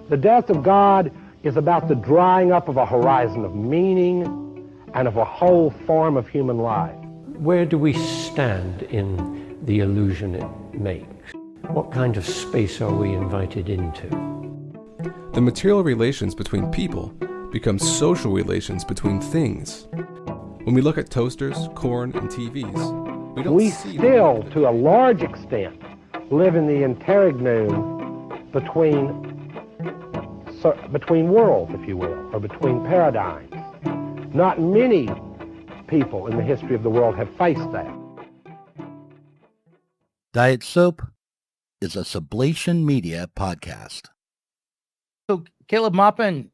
The death of God is about the drying up of a horizon of meaning and of a whole form of human life. Where do we stand in the illusion it makes? What kind of space are we invited into? The material relations between people become social relations between things. When we look at toasters, corn, and TVs, we still, to a large extent, live in the interregnum between worlds, if you will, or between paradigms. Not many people in the history of the world have faced that. Diet Soap is a Sublation Media podcast. So, Caleb Maupin,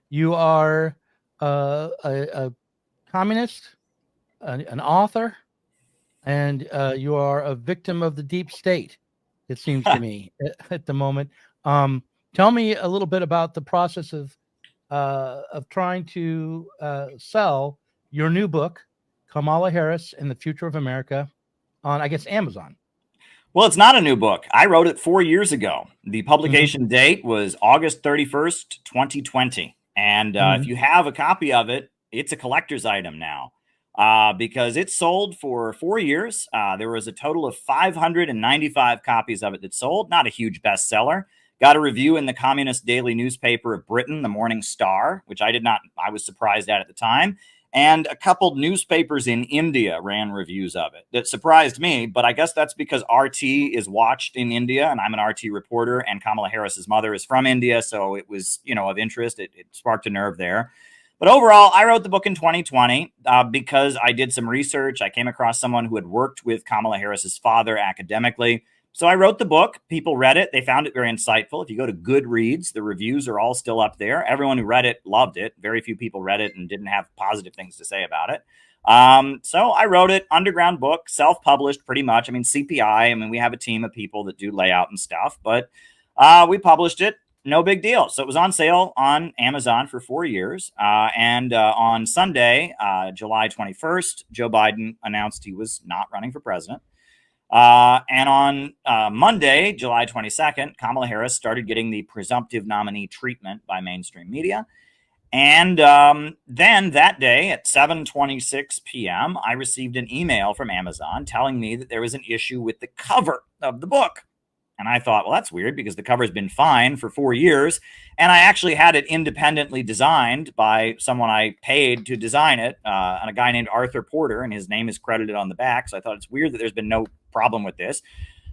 you are a communist, an author, and you are a victim of the deep state, it seems to me, at the moment. Tell me a little bit about the process of trying to sell your new book, Kamala Harris and the Future of America, on, I guess, Amazon. Well, it's not a new book. I wrote it 4 years ago. The publication date was August 31st, 2020. And if you have a copy of it, it's a collector's item now because it sold for 4 years. There was a total of 595 copies of it that sold. Not a huge bestseller. Got a review in the communist daily newspaper of Britain, the Morning Star, which I was surprised at the time. And a couple newspapers in India ran reviews of it. That surprised me, but I guess that's because RT is watched in India, and I'm an RT reporter, and Kamala Harris's mother is from India, so it was, of interest. It sparked a nerve there. But overall, I wrote the book in 2020 because I did some research. I came across someone who had worked with Kamala Harris's father academically. So I wrote the book. People read it. They found it very insightful. If you go to Goodreads, the reviews are all still up there. Everyone who read it loved it. Very few people read it and didn't have positive things to say about it. So I wrote it, underground book, self-published pretty much. I mean, CPI, we have a team of people that do layout and stuff, but we published it. No big deal. So it was on sale on Amazon for 4 years. And on Sunday, July 21st, Joe Biden announced he was not running for president. And on Monday, July 22nd, Kamala Harris started getting the presumptive nominee treatment by mainstream media. And then that day at 7:26 p.m., I received an email from Amazon telling me that there was an issue with the cover of the book. And I thought, well, that's weird because the cover's been fine for 4 years. And I actually had it independently designed by someone I paid to design it, and a guy named Arthur Porter, and his name is credited on the back. So I thought it's weird that there's been no problem with this.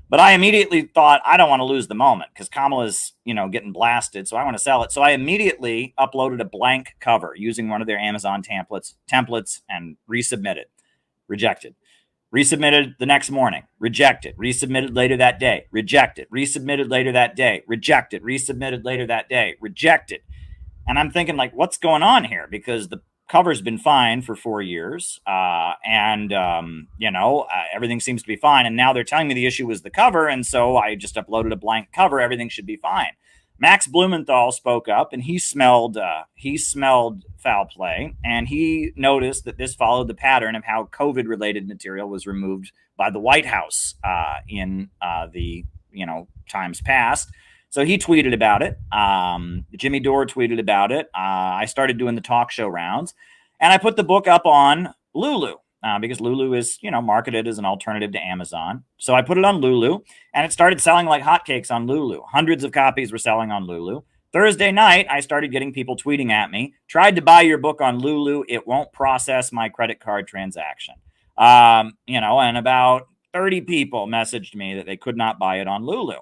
But I immediately thought, I don't want to lose the moment because Kamala's, getting blasted. So I want to sell it. So I immediately uploaded a blank cover using one of their Amazon templates and resubmitted. Rejected. Resubmitted the next morning, rejected, resubmitted later that day, rejected, resubmitted later that day, rejected, resubmitted later that day, rejected. And I'm thinking, like, what's going on here? Because the cover's been fine for 4 years. Everything seems to be fine. And now they're telling me the issue was the cover. And so I just uploaded a blank cover. Everything should be fine. Max Blumenthal spoke up, and he smelled foul play, and he noticed that this followed the pattern of how COVID-related material was removed by the White House in the times past. So he tweeted about it. Jimmy Dore tweeted about it. I started doing the talk show rounds, and I put the book up on Lulu. Because Lulu is, marketed as an alternative to Amazon. So I put it on Lulu, and it started selling like hotcakes on Lulu. Hundreds of copies were selling on Lulu. Thursday night, I started getting people tweeting at me, tried to buy your book on Lulu. It won't process my credit card transaction. And about 30 people messaged me that they could not buy it on Lulu.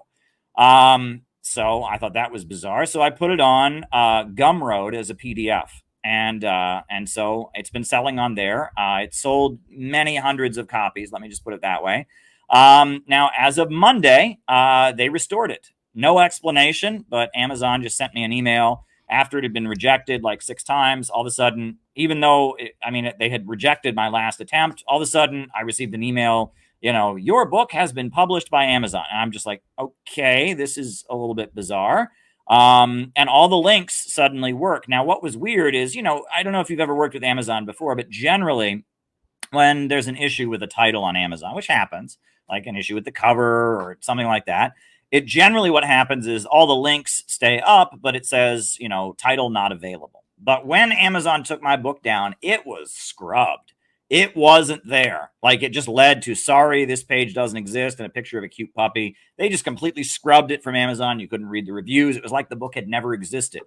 So I thought that was bizarre. So I put it on Gumroad as a PDF. And so it's been selling on there. It sold many hundreds of copies. Let me just put it that way. Now, as of Monday, they restored it. No explanation, but Amazon just sent me an email after it had been rejected like 6 times. All of a sudden, even though, they had rejected my last attempt, all of a sudden I received an email, your book has been published by Amazon. And I'm just like, okay, this is a little bit bizarre. And all the links suddenly work. Now, what was weird is, I don't know if you've ever worked with Amazon before, but generally when there's an issue with a title on Amazon, which happens, like an issue with the cover or something like that, it generally what happens is all the links stay up, but it says, you know, title not available. But when Amazon took my book down, it was scrubbed. It wasn't there. Like, it just led to, sorry, this page doesn't exist, and a picture of a cute puppy. They just completely scrubbed it from Amazon. You couldn't read the reviews. It was like the book had never existed.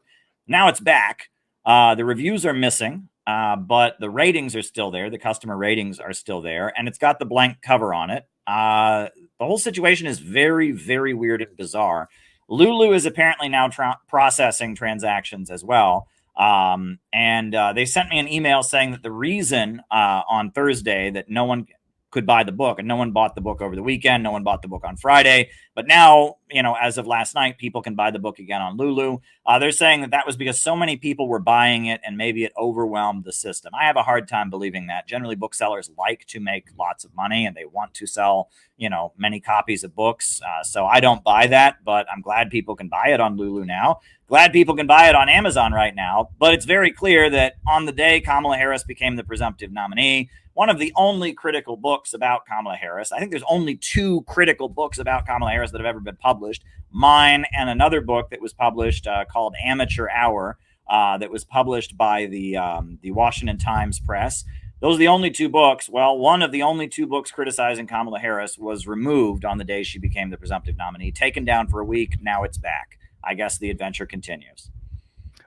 Now it's back. The reviews are missing, but the ratings are still there. The customer ratings are still there, and it's got the blank cover on it. The whole situation is very, very weird and bizarre. Lulu is apparently now processing transactions as well. They sent me an email saying that the reason on Thursday that no one could buy the book, and no one bought the book over the weekend, no one bought the book on Friday, but now, you know, as of last night, people can buy the book again on Lulu. They're saying that that was because so many people were buying it and maybe it overwhelmed the system. I have a hard time believing that. Generally, booksellers like to make lots of money and they want to sell, you know, many copies of books. So I don't buy that, but I'm glad people can buy it on Lulu now. Glad people can buy it on Amazon right now. But it's very clear that on the day Kamala Harris became the presumptive nominee, one of the only critical books about Kamala Harris, I think there's only 2 critical books about Kamala Harris that have ever been published, mine and another book that was published called Amateur Hour, that was published by the Washington Times Press. Those are the only 2 books. Well, one of the only 2 books criticizing Kamala Harris was removed on the day she became the presumptive nominee, taken down for a week. Now it's back. I guess the adventure continues.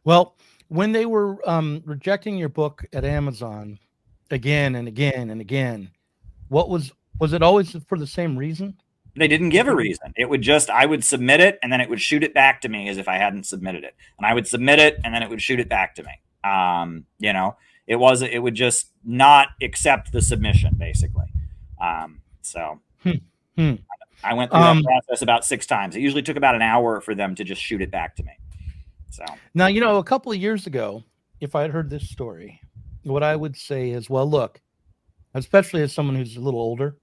Well, when they were rejecting your book at Amazon again and again and again, was it always for the same reason? They didn't give a reason. It would just, I would submit it and then it would shoot it back to me as if I hadn't submitted it. And I would submit it and then it would shoot it back to me. You know, it would just not accept the submission, basically. I went through that process about 6 times. It usually took about an hour for them to just shoot it back to me. So now, you know, a couple of years ago, if I had heard this story, what I would say is, well, look, especially as someone who's a little older,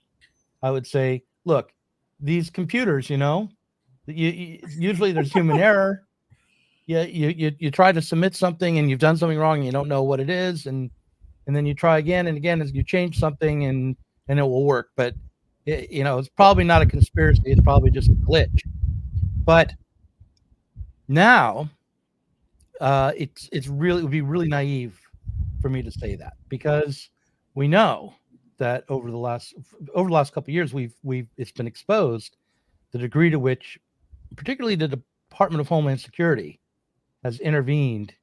I would say, look, these computers, you know, usually there's human error. Yeah, you try to submit something and you've done something wrong and you don't know what it is, and then you try again and again as you change something and it will work. But you know, it's probably not a conspiracy. It's probably just a glitch. But now, it would be really naive for me to say that, because we know that over the last couple of years, it's been exposed the degree to which, particularly the Department of Homeland Security, has intervened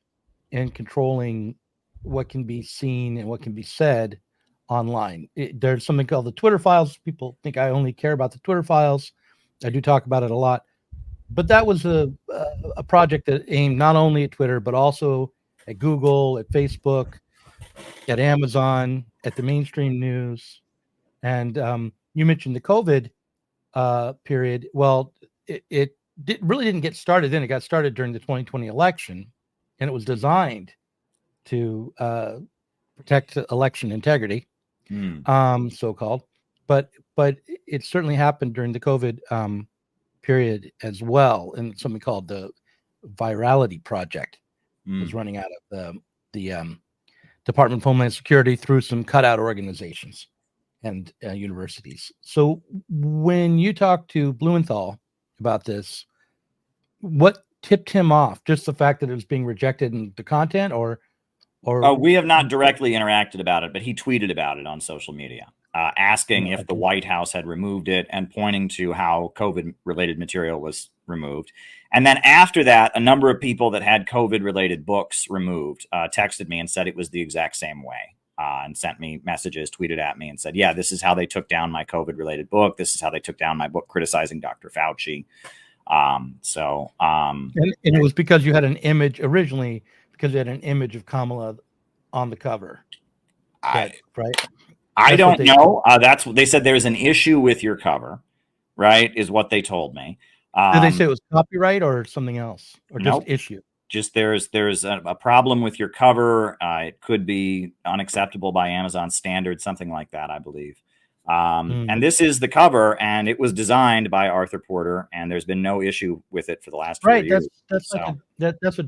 in controlling what can be seen and what can be said online. There's something called the Twitter files. People think I only care about the Twitter files. I do talk about it a lot, but that was a project that aimed not only at Twitter, but also at Google, at Facebook, at Amazon, at the mainstream news. And you mentioned the COVID period. Well, it really didn't get started then. It got started during the 2020 election, and it was designed to protect election integrity, so-called. But it certainly happened during the COVID period as well, and something called the Virality Project was running out of the Department of Homeland Security through some cutout organizations and universities. So when you talk to Blumenthal about this, what tipped him off? Just the fact that it was being rejected in the content, or we have not directly interacted about it, but he tweeted about it on social media, asking if the White House had removed it and pointing to how COVID-related material was removed. And then after that, a number of people that had COVID-related books removed texted me and said it was the exact same way, and sent me messages, tweeted at me and said, yeah, this is how they took down my COVID-related book. This is how they took down my book criticizing Dr. Fauci. And it was because you had an image originally, because you had an image of Kamala on the cover. Right? I don't know. That's what they said. There's an issue with your cover, right? Is what they told me. Did they say it was copyright or something else, or just issue? Just there's a problem with your cover. It could be unacceptable by Amazon standards, something like that, I believe. And this is the cover, and it was designed by Arthur Porter, and there's been no issue with it for the last 4 years. That's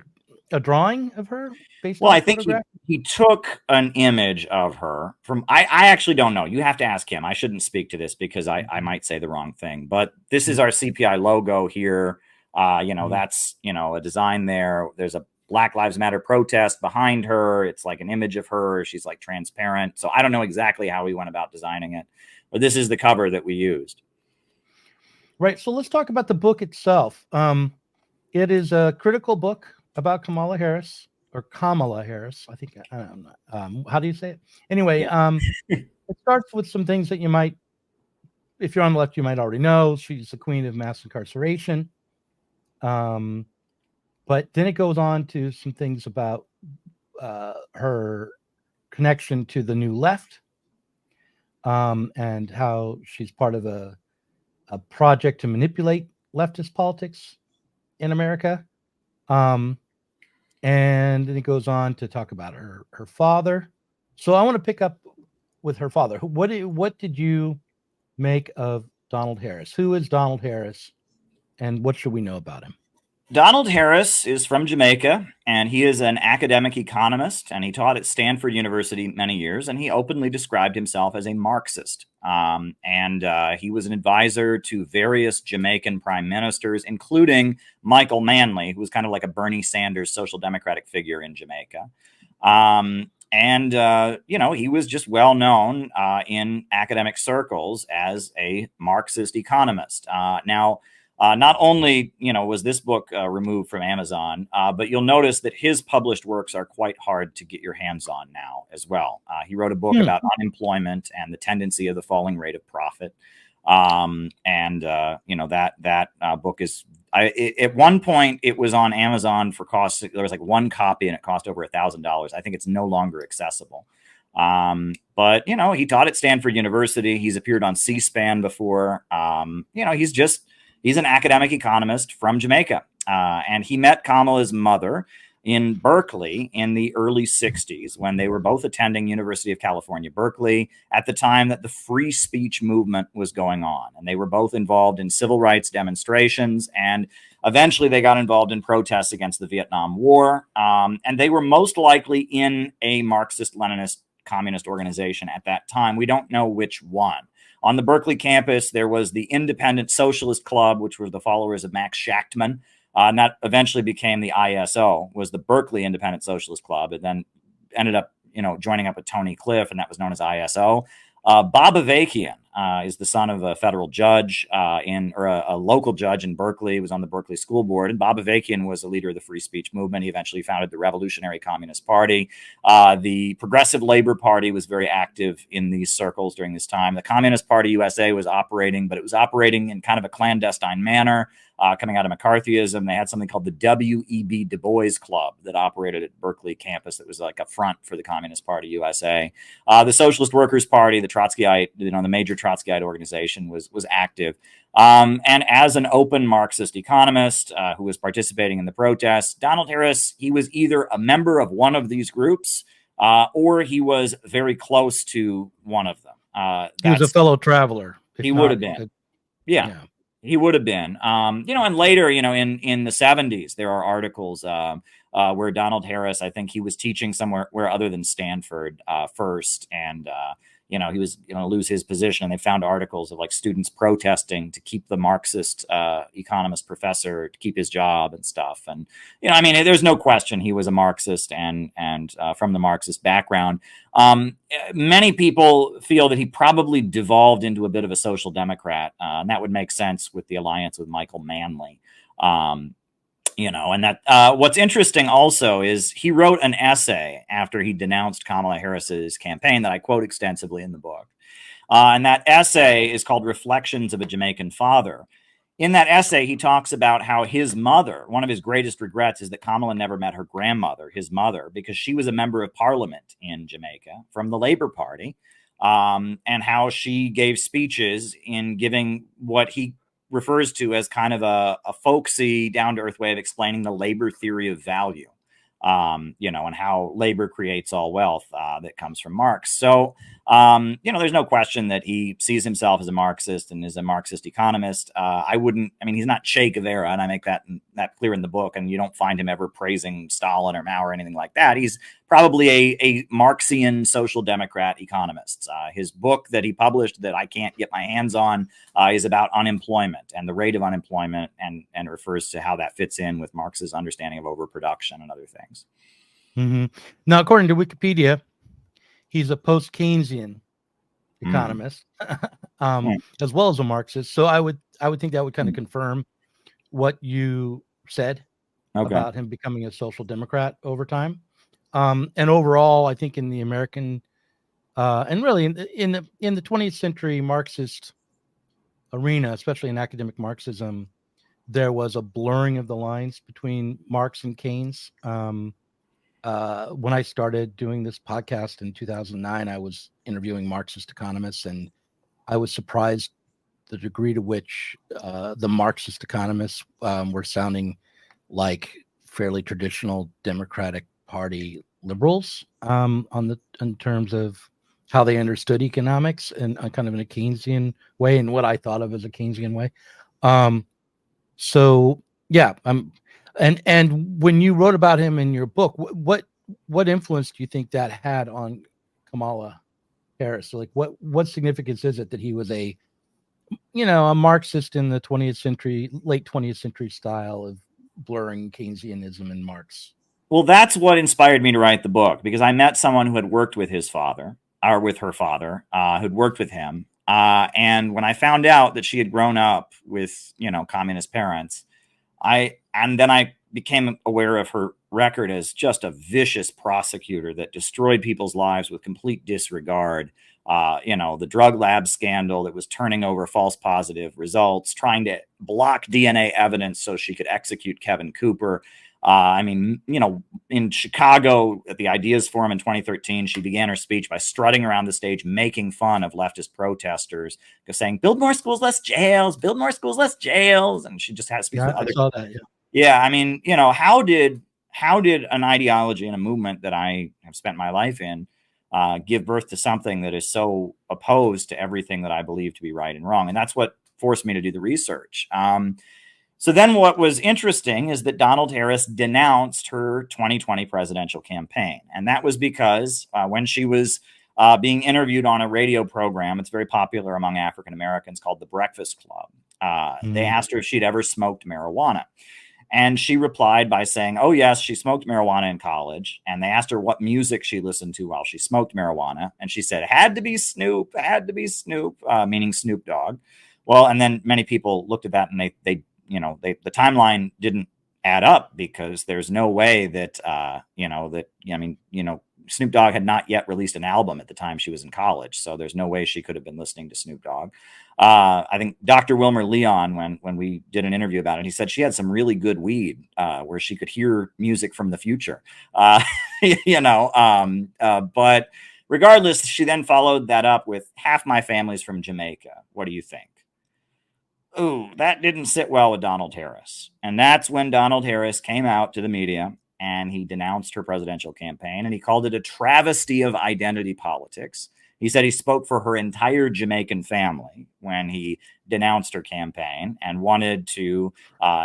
a drawing of her based Well, on I a think photograph? he took an image of her from, I actually don't know. You have to ask him. I shouldn't speak to this because I might say the wrong thing, but this is our CPI logo here. That's, a design there. There's a Black Lives Matter protest behind her. It's like an image of her. She's like transparent. So I don't know exactly how he went about designing it, but this is the cover that we used. Right. So let's talk about the book itself. It is a critical book about Kamala Harris, or Kamala Harris. I think, I don't know. How do you say it? Anyway, it starts with some things that you might, if you're on the left, you might already know. She's the queen of mass incarceration. But then it goes on to some things about her connection to the new left, and how she's part of a project to manipulate leftist politics in America. And then it goes on to talk about her father. So I want to pick up with her father. What did you make of Donald Harris? Who is Donald Harris, and what should we know about him? Donald Harris is from Jamaica, and he is an academic economist, and he taught at Stanford University many years, and he openly described himself as a Marxist. He was an advisor to various Jamaican prime ministers, including Michael Manley, who was kind of like a Bernie Sanders social democratic figure in Jamaica. He was just well known in academic circles as a Marxist economist. Not only, was this book removed from Amazon, but you'll notice that his published works are quite hard to get your hands on now as well. He wrote a book about unemployment and the tendency of the falling rate of profit. That book is, at one point it was on Amazon for cost. There was like one copy and it cost over $1,000. I think it's no longer accessible. But he taught at Stanford University. He's appeared on C-SPAN before. He's an academic economist from Jamaica, and he met Kamala's mother in Berkeley in the early 60s when they were both attending University of California, Berkeley, at the time that the free speech movement was going on. And they were both involved in civil rights demonstrations, and eventually they got involved in protests against the Vietnam War. And they were most likely in a Marxist-Leninist communist organization at that time. We don't know which one. On the Berkeley campus, there was the Independent Socialist Club, which were the followers of Max Shachtman. And that eventually became the ISO, was the Berkeley Independent Socialist Club. It then ended up, joining up with Tony Cliff, and that was known as ISO. Bob Avakian is the son of a federal judge a local judge in Berkeley. He was on the Berkeley School Board, and Bob Avakian was a leader of the free speech movement. He eventually founded the Revolutionary Communist Party. The Progressive Labor Party was very active in these circles during this time. The Communist Party USA was operating, but it was operating in kind of a clandestine manner. Coming out of McCarthyism, they had something called the W.E.B. Du Bois Club that operated at Berkeley campus that was like a front for the Communist Party USA. The Socialist Workers Party, the Trotskyite, the major Trotskyite organization was active. And as an open Marxist economist who was participating in the protests, Donald Harris, he was either a member of one of these groups or he was very close to one of them. He was a fellow traveler. He would have been. Yeah. He would have been, and later, in the 70s, there are articles where Donald Harris, I think he was teaching somewhere other than Stanford first. And, he was going to lose his position. And they found articles of like students protesting to keep the Marxist economist professor to keep his job and stuff. And, there's no question he was a Marxist and from the Marxist background. Many people feel that he probably devolved into a bit of a social democrat, and that would make sense with the alliance with Michael Manley. What's interesting also is he wrote an essay after he denounced Kamala Harris's campaign that I quote extensively in the book. And that essay is called Reflections of a Jamaican Father. In that essay, he talks about how his mother, one of his greatest regrets is that Kamala never met her grandmother, his mother, because she was a member of parliament in Jamaica from the Labor Party, and how she gave speeches in giving what he refers to as kind of a folksy, down-to-earth way of explaining the labor theory of value. you know, and how labor creates all wealth that comes from Marx. So, you know, there's no question that he sees himself as a Marxist and is a Marxist economist. I mean, he's not Che Guevara, and I make that clear in the book, and you don't find him ever praising Stalin or Mao or anything like that. He's probably a Marxian social democrat economist. His book that he published that I can't get my hands on is about unemployment and the rate of unemployment, and refers to how that fits in with Marx's understanding of overproduction and other things. Now, according to Wikipedia, he's a post-Keynesian economist, as well as a Marxist. So I would think that would kind of confirm what you said about him becoming a social democrat over time. And overall, I think in the American and really in the 20th century Marxist arena, especially in academic Marxism, there was a blurring of the lines between Marx and Keynes. When I started doing this podcast in 2009, I was interviewing Marxist economists, and I was surprised the degree to which the Marxist economists were sounding like fairly traditional Democratic Party liberals in terms of how they understood economics and kind of in a Keynesian way, and what I thought of as a Keynesian way. So yeah, and when you wrote about him in your book, what influence do you think that had on Kamala Harris? So like what significance is it that he was a Marxist in the 20th century, late 20th century style of blurring Keynesianism and Marx? Well, that's what inspired me to write the book, because I met someone who had worked with his father, or with her father, who'd worked with him. And when I found out that she had grown up with, communist parents, I became aware of her record as just a vicious prosecutor that destroyed people's lives with complete disregard. The drug lab scandal that was turning over false positive results, trying to block DNA evidence so she could execute Kevin Cooper. In Chicago at the Ideas Forum in 2013, she began her speech by strutting around the stage, making fun of leftist protesters, saying, "Build more schools, less jails, build more schools, less jails." And she just had to speak with other. I saw that, yeah. Yeah. How did an ideology and a movement that I have spent my life in give birth to something that is so opposed to everything that I believe to be right and wrong? And that's what forced me to do the research. So then what was interesting is that Donald Harris denounced her 2020 presidential campaign. And that was because when she was being interviewed on a radio program, it's very popular among African Americans, called The Breakfast Club. They asked her if she'd ever smoked marijuana. And she replied by saying, oh, yes, she smoked marijuana in college. And they asked her what music she listened to while she smoked marijuana. And she said, had to be Snoop, meaning Snoop Dogg. Well, and then many people looked at that and the timeline didn't add up, because there's no way that, Snoop Dogg had not yet released an album at the time she was in college. So there's no way she could have been listening to Snoop Dogg. I think Dr. Wilmer Leon, when we did an interview about it, he said she had some really good weed where she could hear music from the future, but regardless, she then followed that up with half my family's from Jamaica. What do you think? Ooh, that didn't sit well with Donald Harris. And that's when Donald Harris came out to the media and he denounced her presidential campaign, and he called it a travesty of identity politics. He said he spoke for her entire Jamaican family when he denounced her campaign, and wanted to,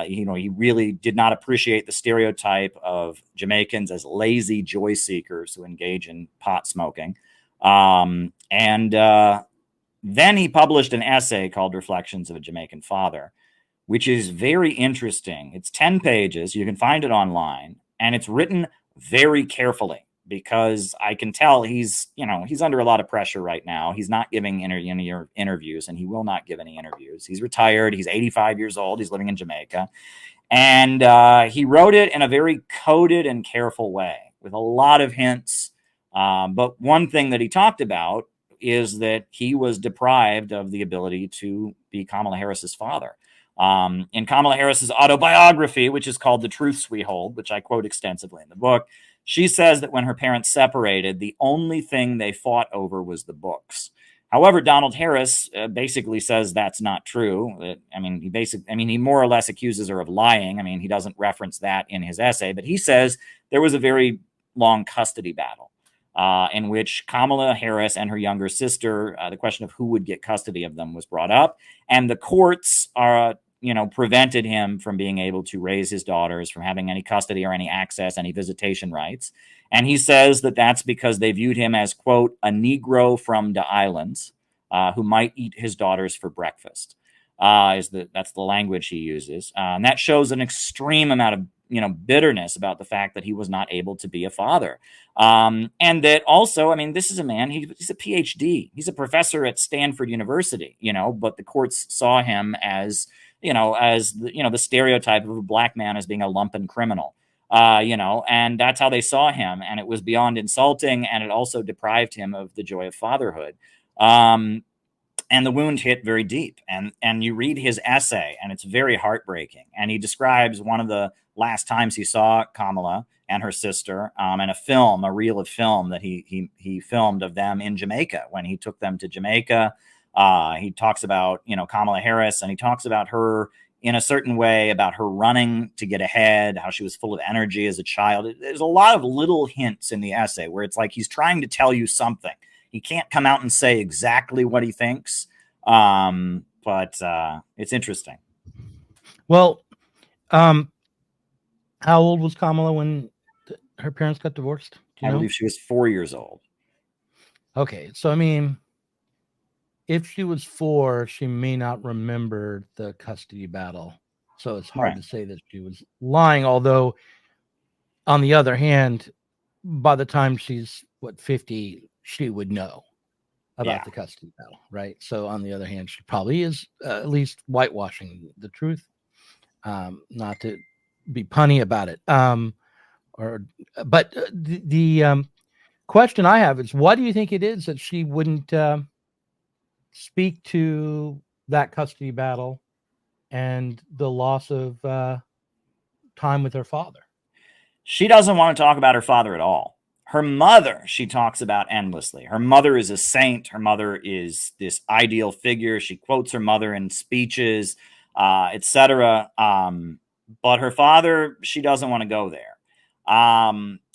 he really did not appreciate the stereotype of Jamaicans as lazy joy seekers who engage in pot smoking. Then he published an essay called Reflections of a Jamaican Father, which is very interesting. It's 10 pages. You can find it online, and it's written very carefully, because I can tell he's under a lot of pressure right now. He's not giving any interviews, and he will not give any interviews. He's retired. He's 85 years old. He's living in Jamaica. And he wrote it in a very coded and careful way with a lot of hints. But one thing that he talked about is that he was deprived of the ability to be Kamala Harris's father. In Kamala Harris's autobiography, which is called The Truths We Hold, which I quote extensively in the book, she says that when her parents separated, the only thing they fought over was the books. However, Donald Harris basically says that's not true. He more or less accuses her of lying. I mean, he doesn't reference that in his essay, but he says there was a very long custody battle in which Kamala Harris and her younger sister, the question of who would get custody of them was brought up, and the courts prevented him from being able to raise his daughters, from having any custody or any access, any visitation rights. And he says that that's because they viewed him as, quote, a Negro from the islands who might eat his daughters for breakfast. That's the language he uses. And that shows an extreme amount of, bitterness about the fact that he was not able to be a father. And that also, this is a man, he's a PhD. He's a professor at Stanford University, but the courts saw him as, the stereotype of a black man as being a lumpen criminal. And that's how they saw him. And it was beyond insulting. And it also deprived him of the joy of fatherhood. And the wound hit very deep. And you read his essay, and it's very heartbreaking. And he describes one of the last times he saw Kamala and her sister in a reel of film that he filmed of them in Jamaica when he took them to Jamaica. He talks about, Kamala Harris, and he talks about her in a certain way, about her running to get ahead, how she was full of energy as a child. There's a lot of little hints in the essay where it's like he's trying to tell you something. He can't come out and say exactly what he thinks, but it's interesting. Well, how old was Kamala when her parents got divorced? I believe she was 4 years old. Okay, so if she was 4, she may not remember the custody battle. So it's hard to say that she was lying. Although, on the other hand, by the time she's 50, she would know about the custody battle, right? So on the other hand, she probably is at least whitewashing the truth, not to be punny about it. But the question I have is, what do you think it is that she wouldn't speak to that custody battle and the loss of time with her father? She doesn't want to talk about her father at all. Her mother, she talks about endlessly. Her mother is a saint. Her mother is this ideal figure. She quotes her mother in speeches, etc. But her father, she doesn't want to go there.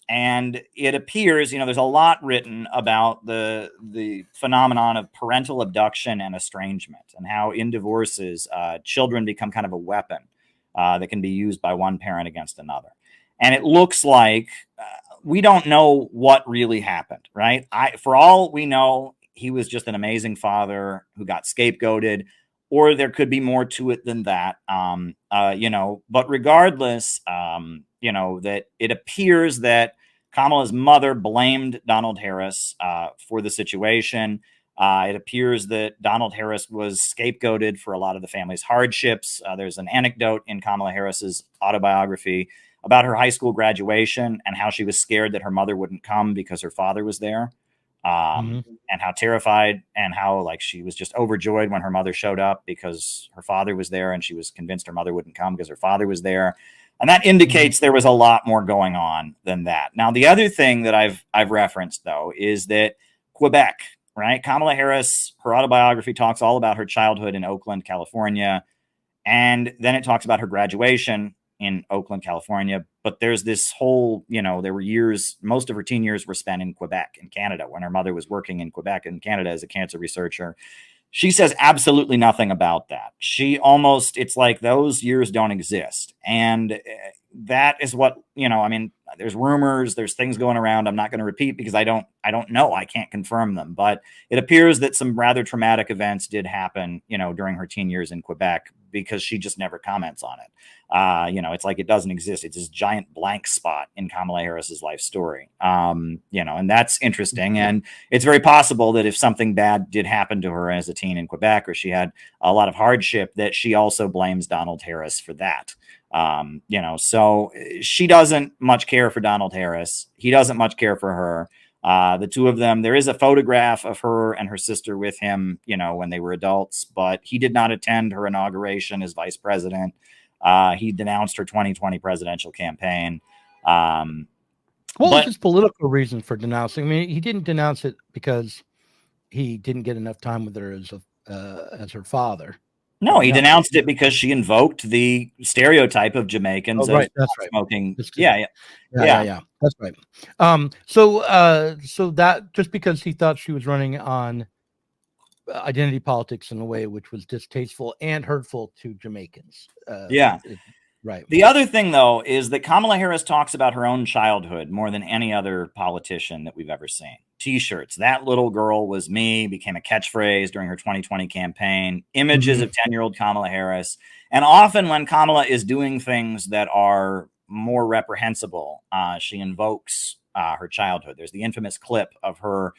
And it appears, there's a lot written about the phenomenon of parental abduction and estrangement, and how in divorces, children become kind of a weapon that can be used by one parent against another. And it looks like we don't know what really happened, right? For all we know, he was just an amazing father who got scapegoated, or there could be more to it than that. But regardless, that it appears that Kamala's mother blamed Donald Harris for the situation. It appears that Donald Harris was scapegoated for a lot of the family's hardships. There's an anecdote in Kamala Harris's autobiography about her high school graduation and how she was scared that her mother wouldn't come because her father was there, and how terrified, and how she was just overjoyed when her mother showed up because her father was there, and she was convinced her mother wouldn't come because her father was there. And that indicates there was a lot more going on than that. Now, the other thing that I've referenced, though, is that Quebec, right? Kamala Harris, her autobiography talks all about her childhood in Oakland, California. And then it talks about her graduation in Oakland, California. But there's this whole, there were years, most of her teen years were spent in Quebec, in Canada, when her mother was working in Quebec in Canada as a cancer researcher. She says absolutely nothing about that. It's like those years don't exist. And that is what, there's rumors, there's things going around. I'm not going to repeat because I don't know. I can't confirm them, but it appears that some rather traumatic events did happen, during her teen years in Quebec, because she just never comments on it. It's like it doesn't exist. It's this giant blank spot in Kamala Harris's life story. And that's interesting. And it's very possible that if something bad did happen to her as a teen in Quebec, or she had a lot of hardship, that she also blames Donald Harris for that. So she doesn't much care for Donald Harris. He doesn't much care for her. The two of them, there is a photograph of her and her sister with him, when they were adults, but he did not attend her inauguration as vice president. He denounced her 2020 presidential campaign. What was his political reason for denouncing? He didn't denounce it because he didn't get enough time with her as her father. No, he denounced it because she invoked the stereotype of Jamaicans right. as That's right. smoking. Yeah. That's right. So that just because he thought she was running on identity politics in a way which was distasteful and hurtful to Jamaicans. Right. The other thing, though, is that Kamala Harris talks about her own childhood more than any other politician that we've ever seen. T-shirts. That little girl was me became a catchphrase during her 2020 campaign. Images of 10-year-old Kamala Harris. And often when Kamala is doing things that are more reprehensible, she invokes her childhood. There's the infamous clip of her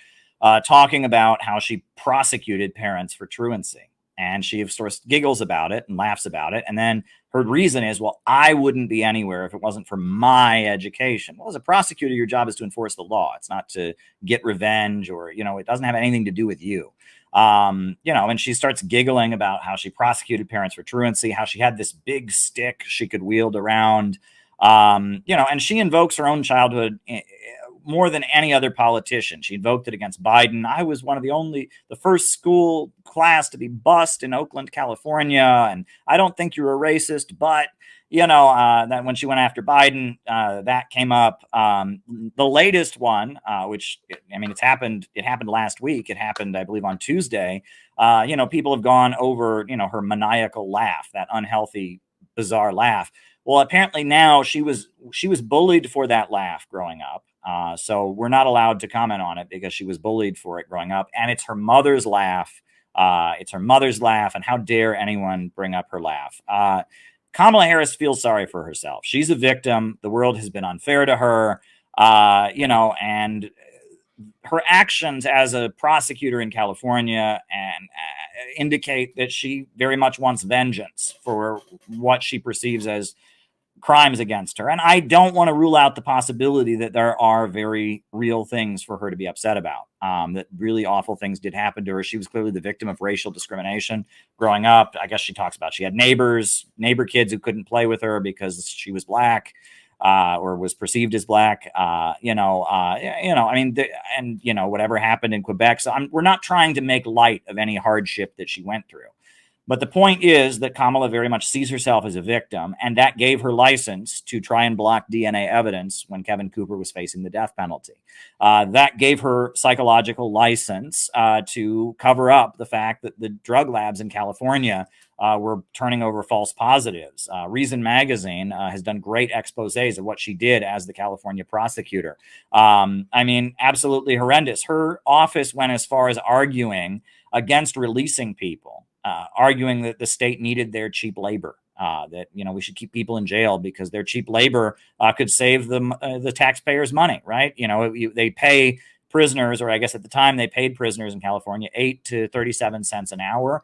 talking about how she prosecuted parents for truancy. And she, of course, giggles about it and laughs about it. And then her reason is, well, I wouldn't be anywhere if it wasn't for my education. Well, as a prosecutor, your job is to enforce the law. It's not to get revenge or, it doesn't have anything to do with you. And she starts giggling about how she prosecuted parents for truancy, how she had this big stick she could wield around, and she invokes her own childhood more than any other politician. She invoked it against Biden. I was one of the first school class to be bused in Oakland, California. And I don't think you're a racist, but that when she went after Biden, that came up. The latest one, it happened last week. It happened, I believe, on Tuesday. People have gone over, her maniacal laugh, that unhealthy, bizarre laugh. Well, apparently now she was bullied for that laugh growing up. So we're not allowed to comment on it because she was bullied for it growing up. And it's her mother's laugh. And how dare anyone bring up her laugh? Kamala Harris feels sorry for herself. She's a victim. The world has been unfair to her, and her actions as a prosecutor in California and indicate that she very much wants vengeance for what she perceives as crimes against her. And I don't want to rule out the possibility that there are very real things for her to be upset about, that really awful things did happen to her. She was clearly the victim of racial discrimination growing up. I guess she talks about she had neighbor kids who couldn't play with her because she was black, or was perceived as black, whatever happened in Quebec. So we're not trying to make light of any hardship that she went through. But the point is that Kamala very much sees herself as a victim, and that gave her license to try and block DNA evidence when Kevin Cooper was facing the death penalty. That gave her psychological license to cover up the fact that the drug labs in California were turning over false positives. Reason Magazine has done great exposés of what she did as the California prosecutor. Absolutely horrendous. Her office went as far as arguing against releasing people. Arguing that the state needed their cheap labor, that, we should keep people in jail because their cheap labor could save them the taxpayers' money, right? They pay prisoners, or I guess at the time they paid prisoners in California 8 to 37 cents an hour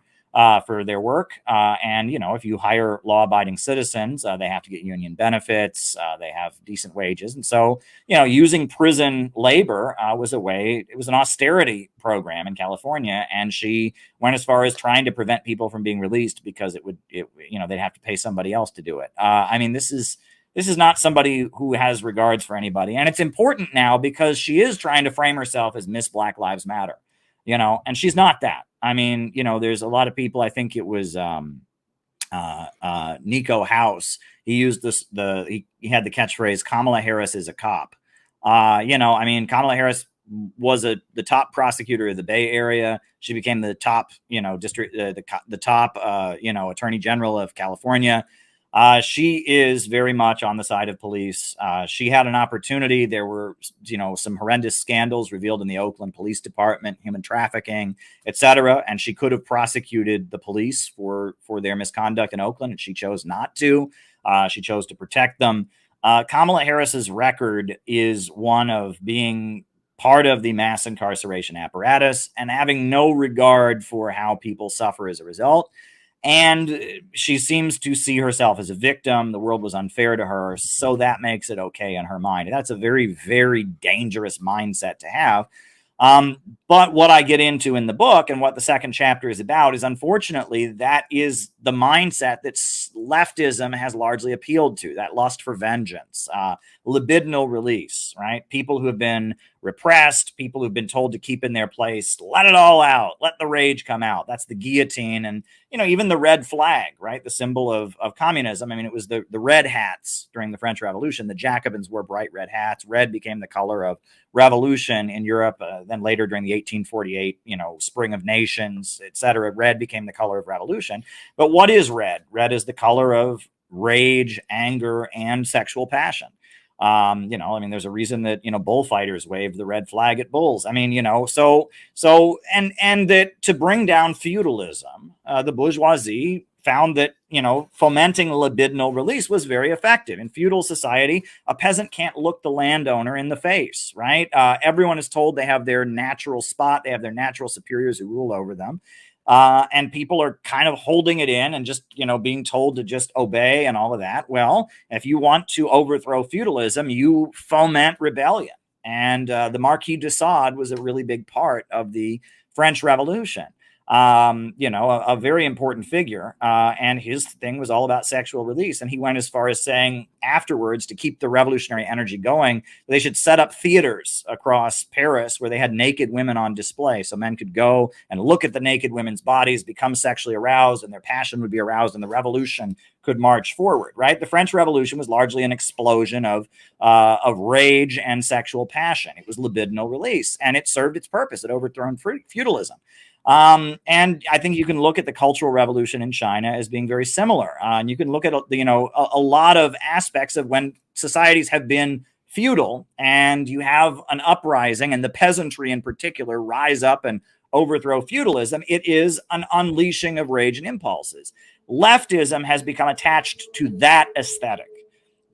for their work. If you hire law-abiding citizens, they have to get union benefits. They have decent wages. And so, using prison labor was a way. It was an austerity program in California. And she went as far as trying to prevent people from being released because they'd have to pay somebody else to do it. This is not somebody who has regards for anybody. And it's important now because she is trying to frame herself as Miss Black Lives Matter, and she's not that. There's a lot of people. I think it was Nico House. He used he had the catchphrase, Kamala Harris is a cop. Kamala Harris was the top prosecutor of the Bay Area. She became the top, the top, attorney general of California. She is very much on the side of police. She had an opportunity. There were, some horrendous scandals revealed in the Oakland Police Department, human trafficking, etc. And she could have prosecuted the police for their misconduct in Oakland, and she chose not to. She chose to protect them. Kamala Harris's record is one of being part of the mass incarceration apparatus and having no regard for how people suffer as a result. And she seems to see herself as a victim. The world was unfair to her, so that makes it okay in her mind. And that's a very, very dangerous mindset to have. But what I get into in the book and what the second chapter is about is, unfortunately, that is the mindset that leftism has largely appealed to, that lust for vengeance, libidinal release, right? People who have been repressed, people who've been told to keep in their place, let it all out, let the rage come out. That's the guillotine. And, you know, even the red flag, right? The symbol of communism. I mean, it was the red hats during the French Revolution. The Jacobins wore bright red hats. Red became the color of revolution in Europe. Then later during the 1848, you know, Spring of Nations, etc., red became the color of revolution. But what is red? Red is the color of rage, anger, and sexual passion. You know, I mean, there's a reason that, you know, bullfighters waved the red flag at bulls. I mean, you know, and that to bring down feudalism, the bourgeoisie found that, you know, fomenting libidinal release was very effective. In feudal society, a peasant can't look the landowner in the face, right? Everyone is told they have their natural spot. They have their natural superiors who rule over them. And people are kind of holding it in and just, you know, being told to just obey and all of that. Well, if you want to overthrow feudalism, you foment rebellion. And the Marquis de Sade was a really big part of the French Revolution. You know, a very important figure. And his thing was all about sexual release. And he went as far as saying afterwards, to keep the revolutionary energy going, they should set up theaters across Paris where they had naked women on display. So men could go and look at the naked women's bodies, become sexually aroused, and their passion would be aroused, and the revolution could march forward, right? The French Revolution was largely an explosion of rage and sexual passion. It was libidinal release, and it served its purpose. It overthrown feudalism. And I think you can look at the Cultural Revolution in China as being very similar. And you can look at, you know, a lot of aspects of when societies have been feudal and you have an uprising, and the peasantry in particular rise up and overthrow feudalism. It is an unleashing of rage and impulses. Leftism has become attached to that aesthetic.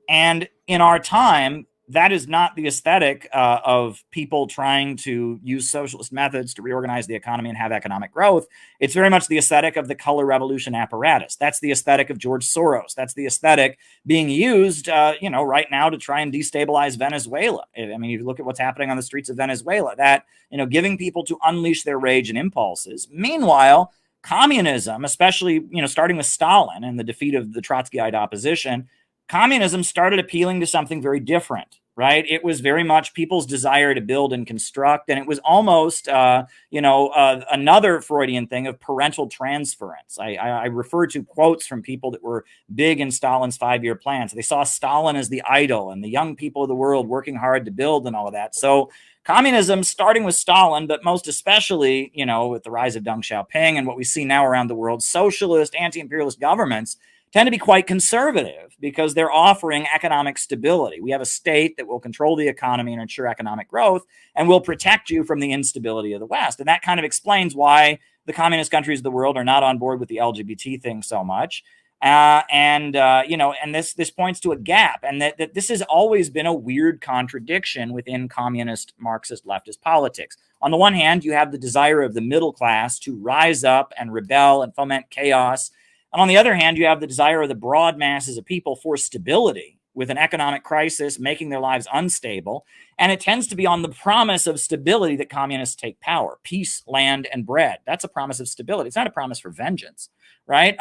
And in our time, that is not the aesthetic of people trying to use socialist methods to reorganize the economy and have economic growth. It's very much the aesthetic of the color revolution apparatus. That's the aesthetic of George Soros. That's the aesthetic being used, you know, right now to try and destabilize Venezuela. I mean, if you look at what's happening on the streets of Venezuela, that, you know, giving people to unleash their rage and impulses. Meanwhile, communism, especially, you know, starting with Stalin and the defeat of the Trotskyite opposition, communism started appealing to something very different, right? It was very much people's desire to build and construct. And it was almost, you know, another Freudian thing of parental transference. I refer to quotes from people that were big in Stalin's 5-year plans. They saw Stalin as the idol and the young people of the world working hard to build and all of that. So communism, starting with Stalin, but most especially, you know, with the rise of Deng Xiaoping and what we see now around the world, socialist, anti-imperialist governments tend to be quite conservative because they're offering economic stability. We have a state that will control the economy and ensure economic growth and will protect you from the instability of the West. And that kind of explains why the communist countries of the world are not on board with the LGBT thing so much. You know, and this points to a gap, and that this has always been a weird contradiction within communist Marxist leftist politics. On the one hand, you have the desire of the middle class to rise up and rebel and foment chaos. And on the other hand, you have the desire of the broad masses of people for stability with an economic crisis making their lives unstable. And it tends to be on the promise of stability that communists take power. Peace, land, and bread. That's a promise of stability. It's not a promise for vengeance, right?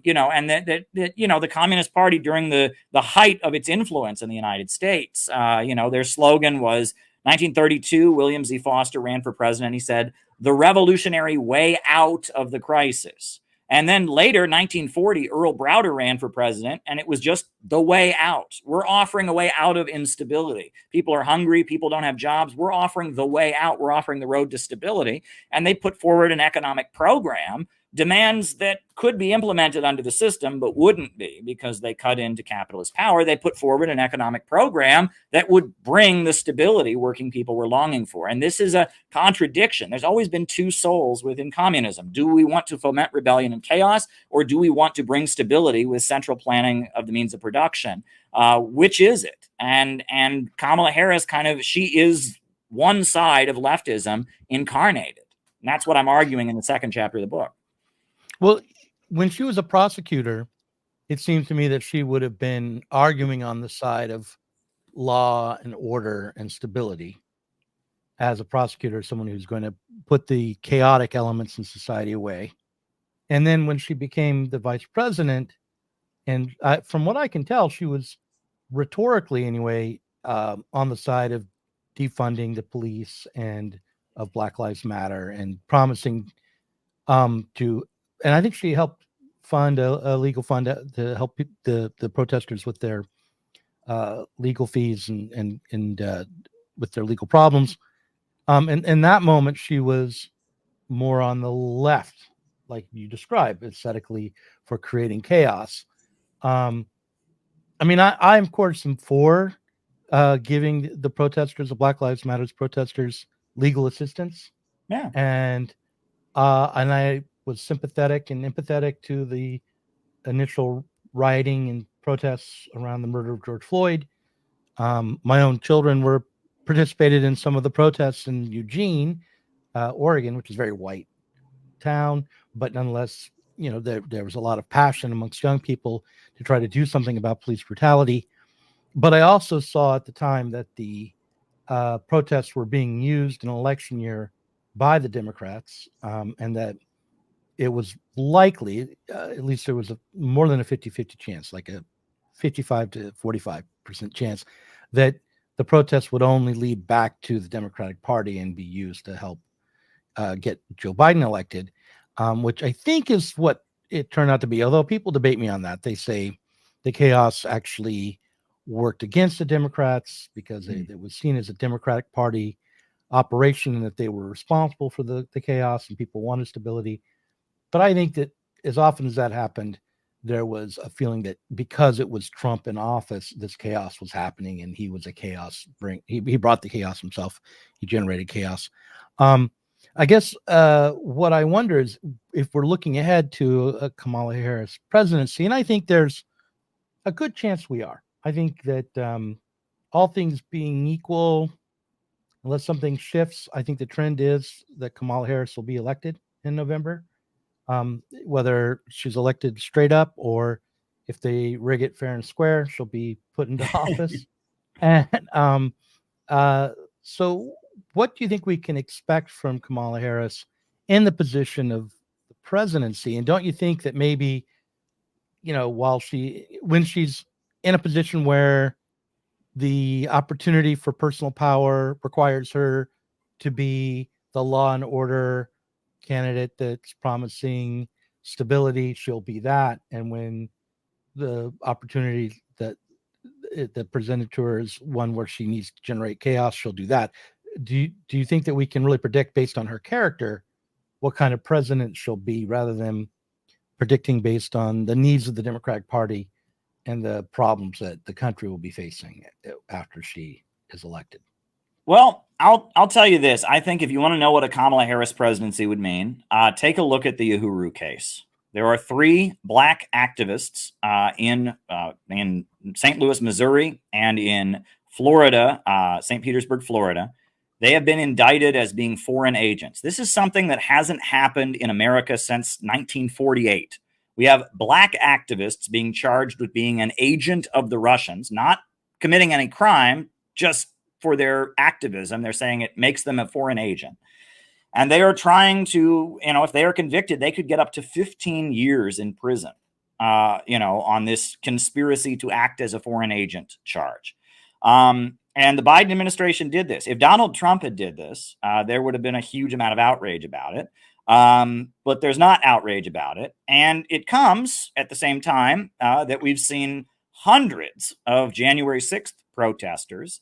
You know, and that you know, the Communist Party during the height of its influence in the United States, you know, their slogan was 1932, William Z. Foster ran for president. He said, "The revolutionary way out of the crisis." And then later, 1940, Earl Browder ran for president, and it was just the way out. We're offering a way out of instability. People are hungry. People don't have jobs. We're offering the way out. We're offering the road to stability. And they put forward an economic program, demands that could be implemented under the system, but wouldn't be because they cut into capitalist power. They put forward an economic program that would bring the stability working people were longing for. And this is a contradiction. There's always been two souls within communism. Do we want to foment rebellion and chaos, or do we want to bring stability with central planning of the means of production? Which is it? And Kamala Harris she is one side of leftism incarnated. And that's what I'm arguing in the second chapter of the book. Well, when she was a prosecutor, it seems to me that she would have been arguing on the side of law and order and stability. As a prosecutor, someone who's going to put the chaotic elements in society away. And then when she became the vice president, and from what I can tell, she was rhetorically anyway on the side of defunding the police and of Black Lives Matter, and promising to, and I think she helped fund a legal fund to help the protesters with their legal fees and with their legal problems. And in that moment, she was more on the left, like you described, aesthetically, for creating chaos. I mean, I of course am for giving the protesters, the Black Lives Matters protesters, legal assistance. Yeah. And I was sympathetic and empathetic to the initial rioting and protests around the murder of George Floyd. My own children were participated in some of the protests in Eugene, Oregon, which is a very white town, but nonetheless, you know, there was a lot of passion amongst young people to try to do something about police brutality. But I also saw at the time that the protests were being used in an election year by the Democrats, and that it was likely, at least there was more than a 50-50 chance, like a 55 to 45% chance, that the protests would only lead back to the Democratic Party and be used to help get Joe Biden elected, which I think is what it turned out to be. Although people debate me on that. They say the chaos actually worked against the Democrats because it was seen as a Democratic Party operation, and that they were responsible for the chaos, and people wanted stability. But I think that as often as that happened, there was a feeling that because it was Trump in office, this chaos was happening, and he was a chaos he brought the chaos himself. He generated chaos. I guess what I wonder is if we're looking ahead to a Kamala Harris presidency, and I think there's a good chance we are. I think that all things being equal, unless something shifts, I think the trend is that Kamala Harris will be elected in November. Whether she's elected straight up or if they rig it fair and square, she'll be put into office. And so what do you think we can expect from Kamala Harris in the position of the presidency? And don't you think that maybe, you know, when she's in a position where the opportunity for personal power requires her to be the law and order candidate that's promising stability, she'll be that. And when the opportunity that presented to her is one where she needs to generate chaos, she'll do that. Do you think that we can really predict based on her character what kind of president she'll be, rather than predicting based on the needs of the Democratic Party and the problems that the country will be facing after she is elected? Well, I'll tell you this. I think if you want to know what a Kamala Harris presidency would mean, take a look at the Uhuru case. There are 3 black activists in St. Louis, Missouri, and in Florida, St. Petersburg, Florida. They have been indicted as being foreign agents. This is something that hasn't happened in America since 1948. We have black activists being charged with being an agent of the Russians, not committing any crime, just for their activism. They're saying it makes them a foreign agent. And they are trying to, you know, if they are convicted, they could get up to 15 years in prison, you know, on this conspiracy to act as a foreign agent charge. And the Biden administration did this. If Donald Trump had did this, there would have been a huge amount of outrage about it. But there's not outrage about it. And it comes at the same time that we've seen hundreds of January 6th protesters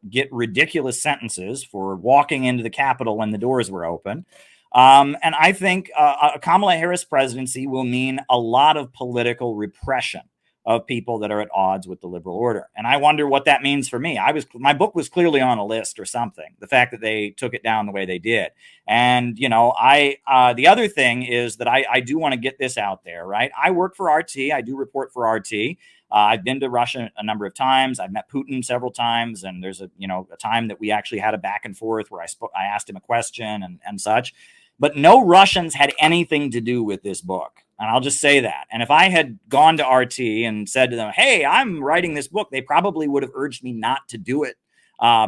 get ridiculous sentences for walking into the Capitol when the doors were open. And I think a Kamala Harris presidency will mean a lot of political repression of people that are at odds with the liberal order. And I wonder what that means for me. My book was clearly on a list or something, the fact that they took it down the way they did. And, you know, the other thing is that I do want to get this out there, right? I work for RT. I do report for RT. I've been to Russia a number of times. I've met Putin several times. And there's a time that we actually had a back and forth where I asked him a question and such. But no Russians had anything to do with this book. And I'll just say that. And if I had gone to RT and said to them, hey, I'm writing this book, they probably would have urged me not to do it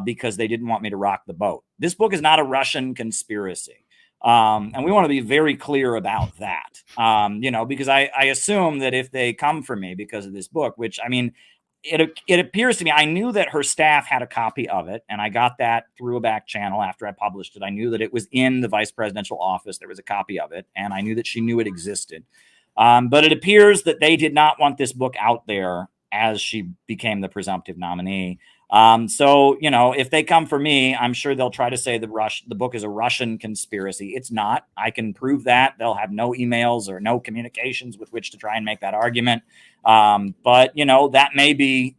because they didn't want me to rock the boat. This book is not a Russian conspiracy. And we want to be very clear about that, you know, because I assume that if they come for me because of this book, which, I mean, it appears to me, I knew that her staff had a copy of it, and I got that through a back channel after I published it. I knew that it was in the vice presidential office. There was a copy of it, and I knew that she knew it existed. But it appears that they did not want this book out there as she became the presumptive nominee. So, you know, if they come for me, I'm sure they'll try to say the book is a Russian conspiracy. It's not. I can prove that. They'll have no emails or no communications with which to try and make that argument. But, you know, that may be,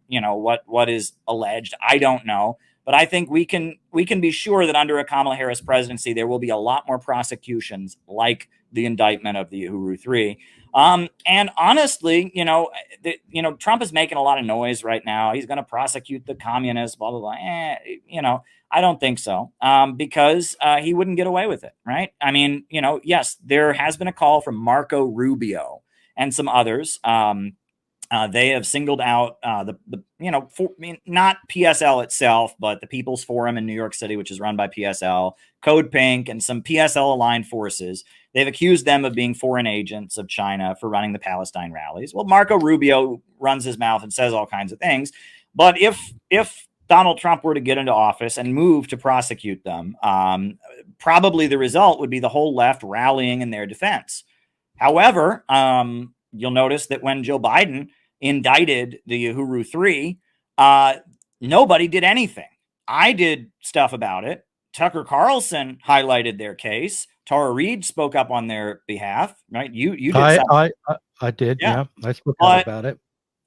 you know, what is alleged. I don't know. But I think we can be sure that under a Kamala Harris presidency, there will be a lot more prosecutions like the indictment of the Uhuru 3. And honestly, you know, Trump is making a lot of noise right now. He's going to prosecute the communists, blah, blah, blah. You know, I don't think so, because he wouldn't get away with it. Right. I mean, you know, yes, there has been a call from Marco Rubio and some others. They have singled out not PSL itself, but the People's Forum in New York City, which is run by PSL, Code Pink, and some PSL aligned forces. They've accused them of being foreign agents of China for running the Palestine rallies. Well, Marco Rubio runs his mouth and says all kinds of things. But if Donald Trump were to get into office and move to prosecute them, probably the result would be the whole left rallying in their defense. However, you'll notice that when Joe Biden indicted the Uhuru 3, nobody did anything. I did stuff about it. Tucker Carlson highlighted their case. Tara Reid spoke up on their behalf, right? You did. I did. Yeah. I spoke out about it.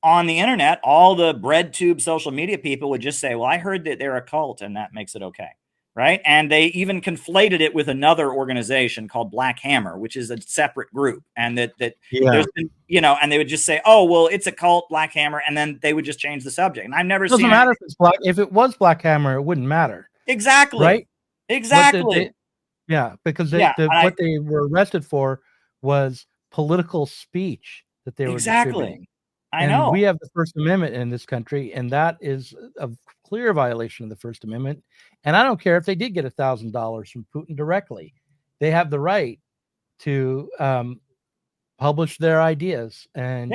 On the internet, all the breadtube social media people would just say, well, I heard that they're a cult and that makes it okay. Right. And they even conflated it with another organization called Black Hammer, which is a separate group. And there's been, you know, and they would just say, oh, well, it's a cult, Black Hammer. And then they would just change the subject. And I've never seen. It doesn't matter if it's black. If it was Black Hammer, it wouldn't matter. Exactly. Right. Exactly. Because what they were arrested for was political speech that they were distributing. I know. We have the First Amendment in this country, and that is a clear violation of the First Amendment. And I don't care if they did get $1,000 from Putin directly; they have the right to publish their ideas. And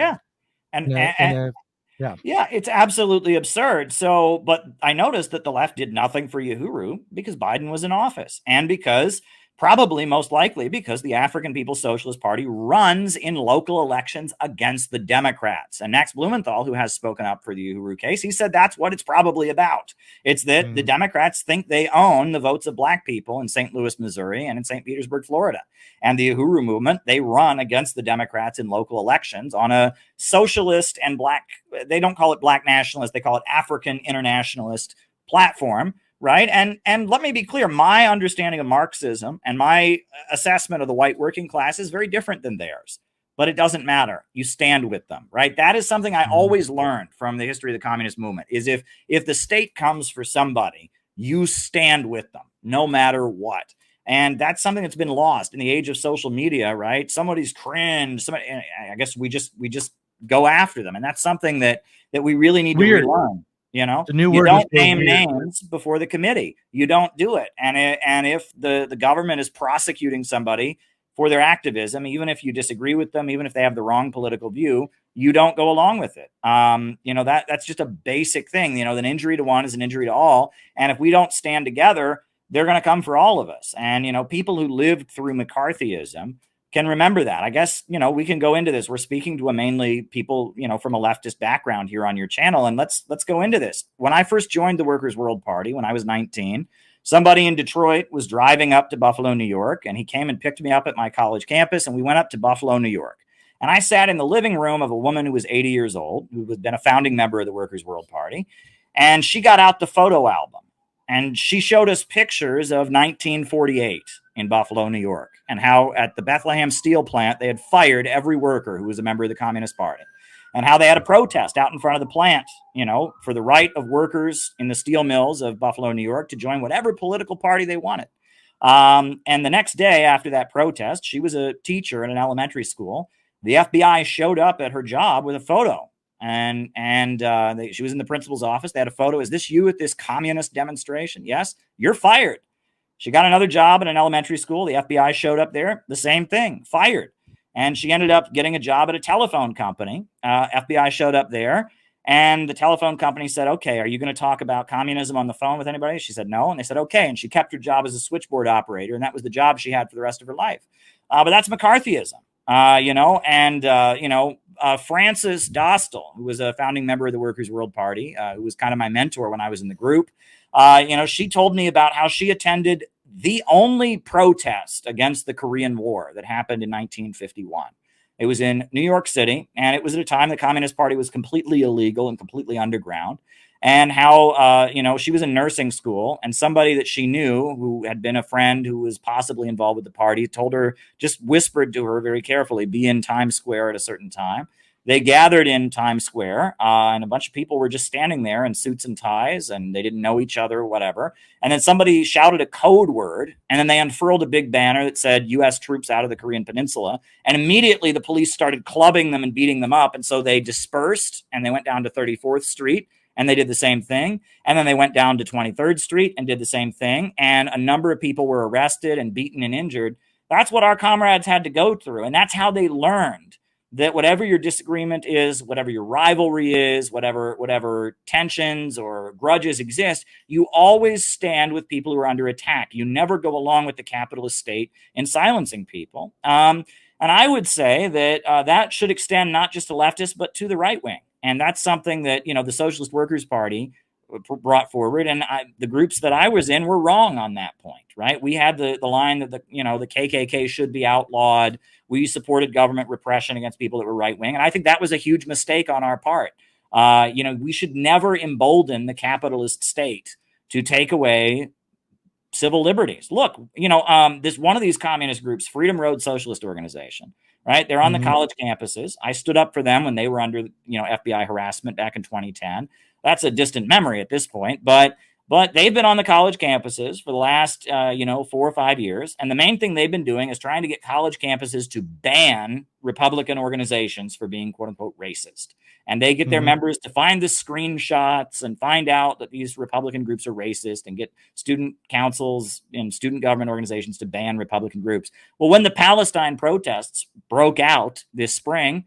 it's absolutely absurd. So, but I noticed that the left did nothing for Uhuru because Biden was in office, and because probably most likely because the African People's Socialist Party runs in local elections against the Democrats. And Max Blumenthal, who has spoken up for the Uhuru case, he said that's what it's probably about. It's that the Democrats think they own the votes of black people in St. Louis, Missouri, and in St. Petersburg, Florida. And the Uhuru movement, they run against the Democrats in local elections on a socialist and black, they don't call it black nationalist, they call it African internationalist platform. Right. And let me be clear, my understanding of Marxism and my assessment of the white working class is very different than theirs. But it doesn't matter. You stand with them. Right. That is something I always learned from the history of the communist movement is if the state comes for somebody, you stand with them no matter what. And that's something that's been lost in the age of social media. Right. Somebody's cringe. I guess we just go after them. And that's something that we really need to relearn. You know, you don't name names before the committee. You don't do it. And if the government is prosecuting somebody for their activism, even if you disagree with them, even if they have the wrong political view, you don't go along with it. You know, that's just a basic thing. You know, an injury to one is an injury to all. And if we don't stand together, they're going to come for all of us. And, you know, people who lived through McCarthyism can remember that. I guess, you know, we can go into this. We're speaking to mainly people, you know, from a leftist background here on your channel. And let's go into this. When I first joined the Workers' World Party, when I was 19, somebody in Detroit was driving up to Buffalo, New York, and he came and picked me up at my college campus, and we went up to Buffalo, New York. And I sat in the living room of a woman who was 80 years old, who had been a founding member of the Workers' World Party. And she got out the photo album, and she showed us pictures of 1948 in Buffalo, New York, and how at the Bethlehem steel plant, they had fired every worker who was a member of the Communist Party, and how they had a protest out in front of the plant, you know, for the right of workers in the steel mills of Buffalo, New York to join whatever political party they wanted. And the next day after that protest, she was a teacher in an elementary school. The FBI showed up at her job with a photo, and she was in the principal's office. They had a photo. Is this you at this communist demonstration? Yes, you're fired. She got another job in an elementary school. The FBI showed up there. The same thing, fired. And she ended up getting a job at a telephone company. FBI showed up there. And the telephone company said, okay, are you going to talk about communism on the phone with anybody? She said, no. And they said, okay. And she kept her job as a switchboard operator. And that was the job she had for the rest of her life. But that's McCarthyism, Frances Dostal, who was a founding member of the Workers' World Party, who was kind of my mentor when I was in the group. She told me about how she attended the only protest against the Korean War that happened in 1951. It was in New York City, and it was at a time the Communist Party was completely illegal and completely underground. And how, she was in nursing school, and somebody that she knew who had been a friend who was possibly involved with the party told her, just whispered to her very carefully, be in Times Square at a certain time. They gathered in Times Square, and a bunch of people were just standing there in suits and ties, and they didn't know each other, whatever. And then somebody shouted a code word, and then they unfurled a big banner that said U.S. troops out of the Korean Peninsula. And immediately the police started clubbing them and beating them up. And so they dispersed, and they went down to 34th Street, and they did the same thing. And then they went down to 23rd Street and did the same thing. And a number of people were arrested and beaten and injured. That's what our comrades had to go through. And that's how they learned that whatever your disagreement is, whatever your rivalry is, whatever tensions or grudges exist, you always stand with people who are under attack. You never go along with the capitalist state in silencing people. And I would say that that should extend not just to leftists, but to the right wing. And that's something that, the Socialist Workers' Party brought forward. And the groups that I was in were wrong on that point, right? We had the line that the KKK should be outlawed. We supported government repression against people that were right wing. And I think that was a huge mistake on our part. We should never embolden the capitalist state to take away civil liberties. Look, this one of these communist groups, Freedom Road Socialist Organization, right? They're on the college campuses. I stood up for them when they were under, FBI harassment back in 2010. That's a distant memory at this point, but they've been on the college campuses for the last, 4 or 5 years. And the main thing they've been doing is trying to get college campuses to ban Republican organizations for being, quote unquote, racist. And they get their members to find the screenshots and find out that these Republican groups are racist and get student councils and student government organizations to ban Republican groups. Well, when the Palestine protests broke out this spring,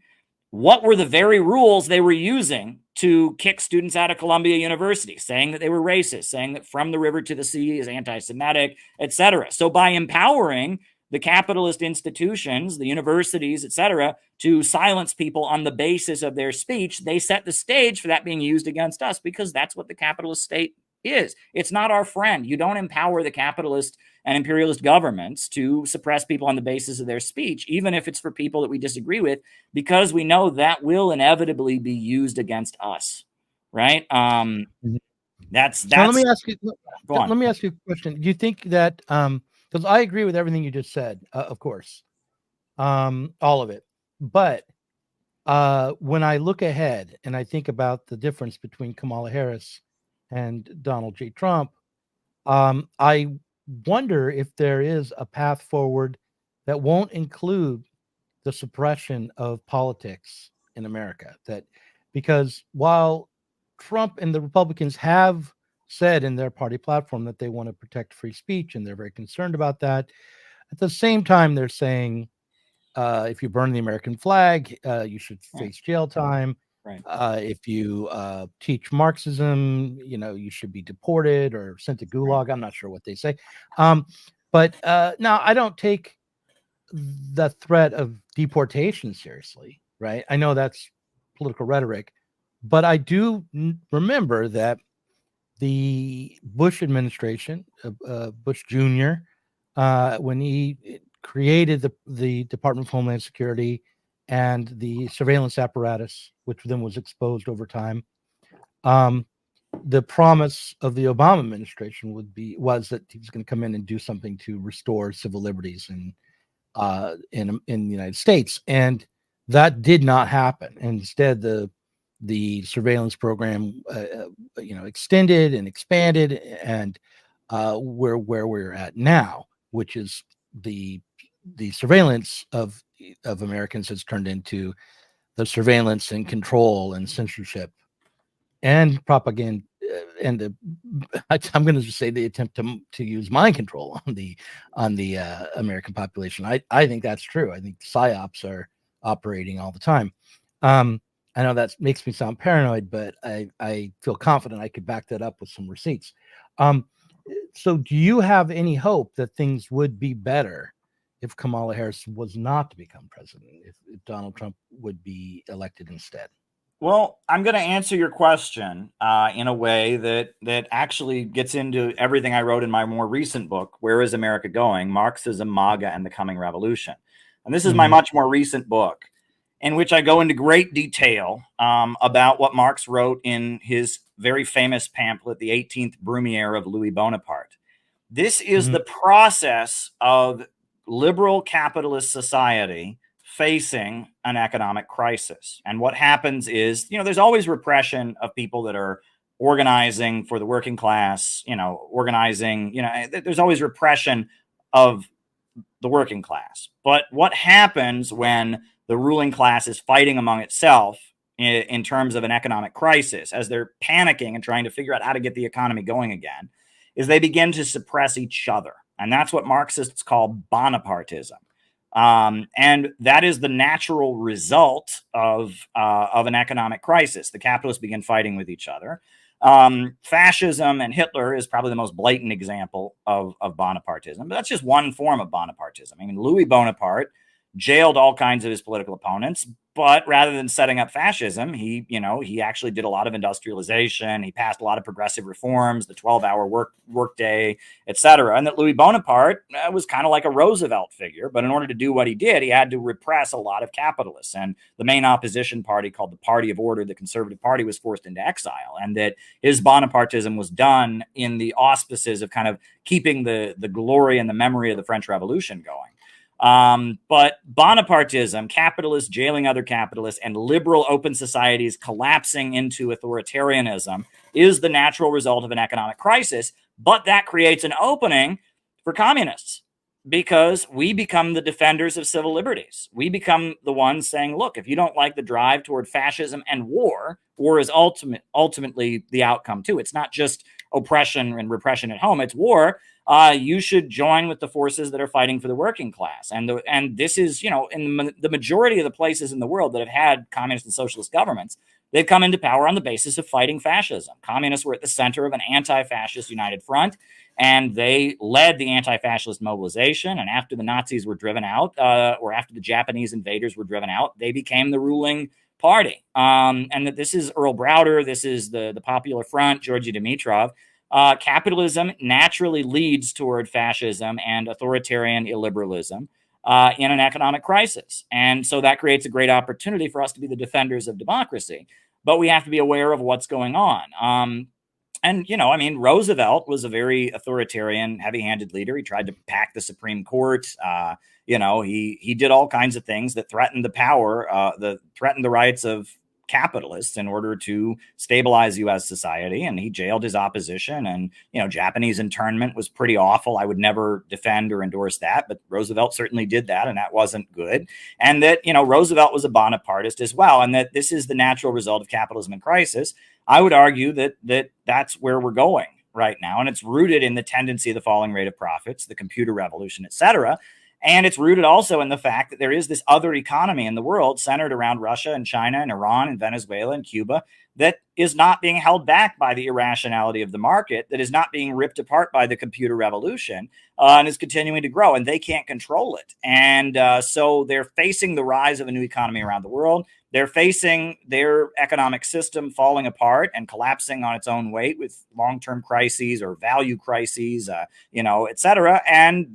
what were the very rules they were using to kick students out of Columbia University, saying that they were racist, saying that from the river to the sea is anti-Semitic, etc. So by empowering the capitalist institutions, the universities, etc., to silence people on the basis of their speech, they set the stage for that being used against us, because that's what the capitalist state is. It's not our friend. You don't empower the capitalist and imperialist governments to suppress people on the basis of their speech, even if it's for people that we disagree with, because we know that will inevitably be used against us, right? That's. So let me ask you. Let me ask you a question. Do you think that because I agree with everything you just said, of course, all of it, but when I look ahead and I think about the difference between Kamala Harris and Donald J. Trump, I wonder if there is a path forward that won't include the suppression of politics in America. Because while Trump and the Republicans have said in their party platform that they want to protect free speech, and they're very concerned about that, at the same time, they're saying if you burn the American flag, you should face jail time. Right. If you teach Marxism, you should be deported or sent to Gulag. I'm not sure what they say. But now I don't take the threat of deportation seriously, right? I know that's political rhetoric, but I do remember that the Bush administration, Bush Jr., when he created the Department of Homeland Security and the surveillance apparatus, which then was exposed over time, the promise of the Obama administration was that he was going to come in and do something to restore civil liberties in the United States, and that did not happen. Instead, the surveillance program, extended and expanded, and where we're at now, which is the surveillance of Americans has turned into the surveillance and control and censorship and propaganda I'm going to say the attempt to use mind control on the American population. I think that's true. I think psyops are operating all the time. I know that makes me sound paranoid, but I feel confident I could back that up with some receipts. So do you have any hope that things would be better if Kamala Harris was not to become president, if Donald Trump would be elected instead? Well, I'm going to answer your question in a way that actually gets into everything I wrote in my more recent book, Where is America Going? Marxism, MAGA, and the Coming Revolution. And this is my much more recent book, in which I go into great detail about what Marx wrote in his very famous pamphlet, The 18th Brumaire of Louis Bonaparte. This is the process of liberal capitalist society facing an economic crisis. And what happens is, there's always repression of people that are organizing for the working class, organizing, there's always repression of the working class. But what happens when the ruling class is fighting among itself in terms of an economic crisis, as they're panicking and trying to figure out how to get the economy going again, is they begin to suppress each other. And that's what Marxists call Bonapartism. And that is the natural result of an economic crisis. The capitalists begin fighting with each other. Fascism and Hitler is probably the most blatant example of Bonapartism, but that's just one form of Bonapartism. I mean, Louis Bonaparte jailed all kinds of his political opponents, but rather than setting up fascism, he actually did a lot of industrialization. He passed a lot of progressive reforms, the 12-hour workday, etc. And that Louis Bonaparte was kind of like a Roosevelt figure, but in order to do what he did, he had to repress a lot of capitalists. And the main opposition party, called the Party of Order, the Conservative Party, was forced into exile. And that his Bonapartism was done in the auspices of kind of keeping the glory and the memory of the French Revolution going. But Bonapartism, capitalists jailing other capitalists, and liberal open societies collapsing into authoritarianism is the natural result of an economic crisis. But that creates an opening for communists, because we become the defenders of civil liberties. We become the ones saying, look, if you don't like the drive toward fascism and war is ultimately the outcome too. It's not just oppression and repression at home, it's war. You should join with the forces that are fighting for the working class. And this is, in the majority of the places in the world that have had communist and socialist governments, they've come into power on the basis of fighting fascism. Communists were at the center of an anti-fascist united front, and they led the anti-fascist mobilization. And after the Nazis were driven out, or after the Japanese invaders were driven out, they became the ruling party. And that this is Earl Browder, this is the Popular Front, Georgy Dimitrov. Capitalism naturally leads toward fascism and authoritarian illiberalism in an economic crisis. And so that creates a great opportunity for us to be the defenders of democracy. But we have to be aware of what's going on. Roosevelt was a very authoritarian, heavy-handed leader. He tried to pack the Supreme Court. He did all kinds of things that threatened the power, threatened the rights of capitalists in order to stabilize U.S. society, and he jailed his opposition. And Japanese internment was pretty awful. I would never defend or endorse that, but Roosevelt certainly did that, and that wasn't good. And that Roosevelt was a Bonapartist as well, and that this is the natural result of capitalism in crisis. I would argue that that's where we're going right now, and it's rooted in the tendency of the falling rate of profits, the computer revolution, etc. And it's rooted also in the fact that there is this other economy in the world centered around Russia and China and Iran and Venezuela and Cuba that is not being held back by the irrationality of the market, that is not being ripped apart by the computer revolution, and is continuing to grow, and they can't control it. And so they're facing the rise of a new economy around the world. They're facing their economic system falling apart and collapsing on its own weight with long-term crises or value crises, et cetera. And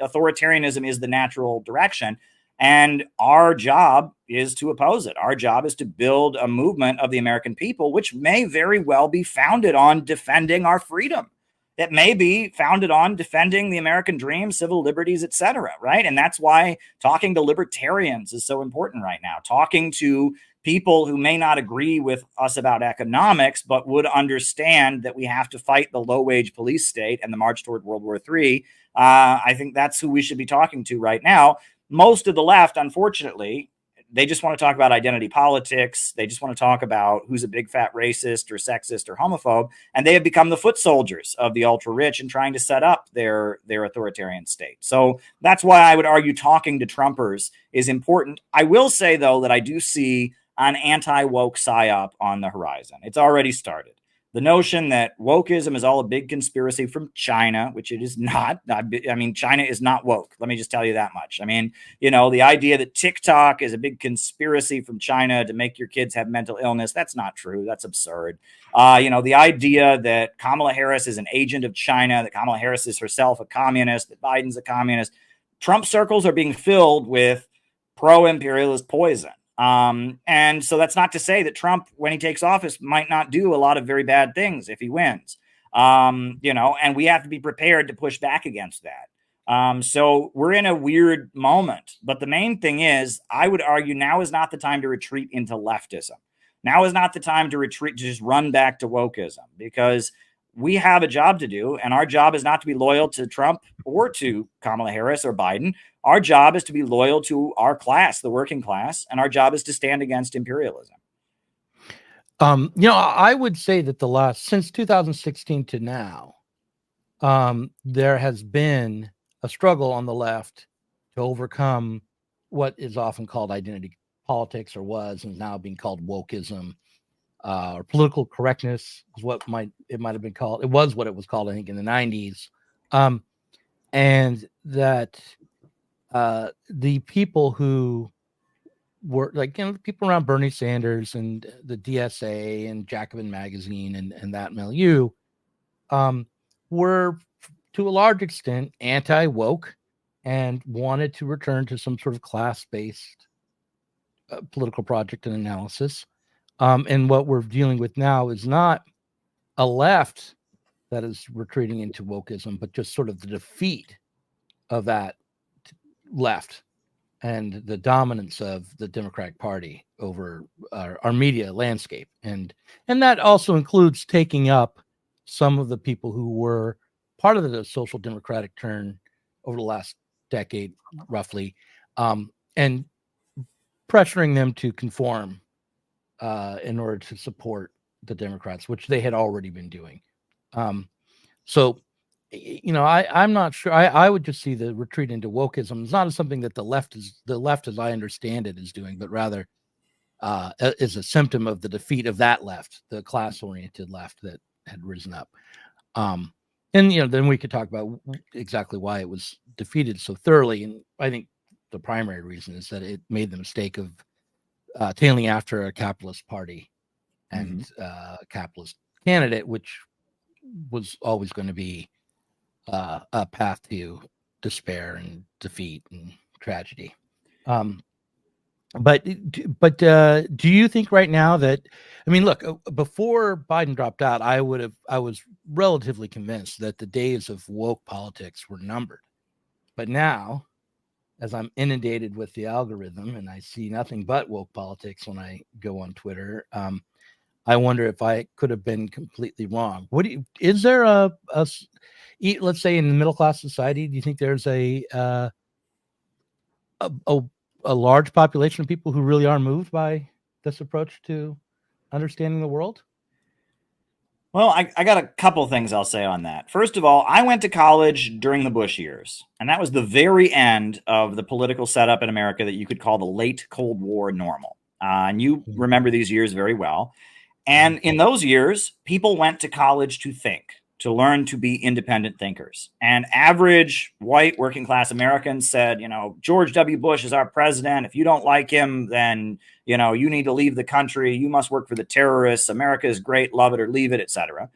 authoritarianism is the natural direction. And our job is to oppose it. Our job is to build a movement of the American people, which may very well be founded on defending our freedom. It may be founded on defending the American dream, civil liberties, et cetera, right? And that's why talking to libertarians is so important right now. Talking to people who may not agree with us about economics, but would understand that we have to fight the low-wage police state and the march toward World War III. I think that's who we should be talking to right now. Most of the left, unfortunately, they just want to talk about identity politics. They just want to talk about who's a big fat racist or sexist or homophobe. And they have become the foot soldiers of the ultra rich and trying to set up their authoritarian state. So that's why I would argue talking to Trumpers is important. I will say, though, that I do see an anti-woke psyop on the horizon. It's already started. The notion that wokeism is all a big conspiracy from China, which it is not. I mean, China is not woke. Let me just tell you that much. I mean, you know, the idea that TikTok is a big conspiracy from China to make your kids have mental illness, that's not true. That's absurd. You know, the idea that Kamala Harris is an agent of China, that Kamala Harris is herself a communist, that Biden's a communist. Trump circles are being filled with pro-imperialist poison. And so that's not to say that Trump, when he takes office, might not do a lot of very bad things if he wins, you know, and we have to be prepared to push back against that. So we're in a weird moment. But the main thing is, I would argue now is not the time to retreat into leftism. Now is not the time to retreat, to just run back to wokeism, because we have a job to do. And our job is not to be loyal to Trump or to Kamala Harris or Biden. Our job is to be loyal to our class, the working class, and our job is to stand against imperialism. You know, I would say that since 2016 to now, there has been a struggle on the left to overcome what is often called identity politics, or was, and now being called wokeism, or political correctness is what it might have been called. It was what it was called, I think, in the 90s. And that the people who were, like, you know, the people around Bernie Sanders and the DSA and Jacobin Magazine and that milieu were, to a large extent, anti-woke and wanted to return to some sort of class-based political project and analysis. And what we're dealing with now is not a left that is retreating into wokeism, but just sort of the defeat of that left and the dominance of the Democratic Party over our media landscape. And that also includes taking up some of the people who were part of the social democratic turn over the last decade, roughly, and pressuring them to conform in order to support the Democrats, which they had already been doing. So, you know, I'm not sure. I would just see the retreat into wokeism as not something that the left, as I understand it, is doing, but rather is a symptom of the defeat of that left, the class-oriented left that had risen up. And, you know, then we could talk about exactly why it was defeated so thoroughly. And I think the primary reason is that it made the mistake of tailing after a capitalist party and capitalist candidate, which was always going to be a path to despair and defeat and tragedy. But do you think right now that, I mean, look, before Biden dropped out, I was relatively convinced that the days of woke politics were numbered. But now, as I'm inundated with the algorithm and I see nothing but woke politics when I go on Twitter, I wonder if I could have been completely wrong. Is there let's say in the middle class society, do you think there's a large population of people who really are moved by this approach to understanding the world? Well, I got a couple things I'll say on that. First of all, I went to college during the Bush years, and that was the very end of the political setup in America that you could call the late Cold War normal. And you remember these years very well. And in those years, people went to college to think, to learn to be independent thinkers. And average white working class Americans said, you know, George W. Bush is our president. If you don't like him, then, you know, you need to leave the country. You must work for the terrorists. America is great. Love it or leave it, etc.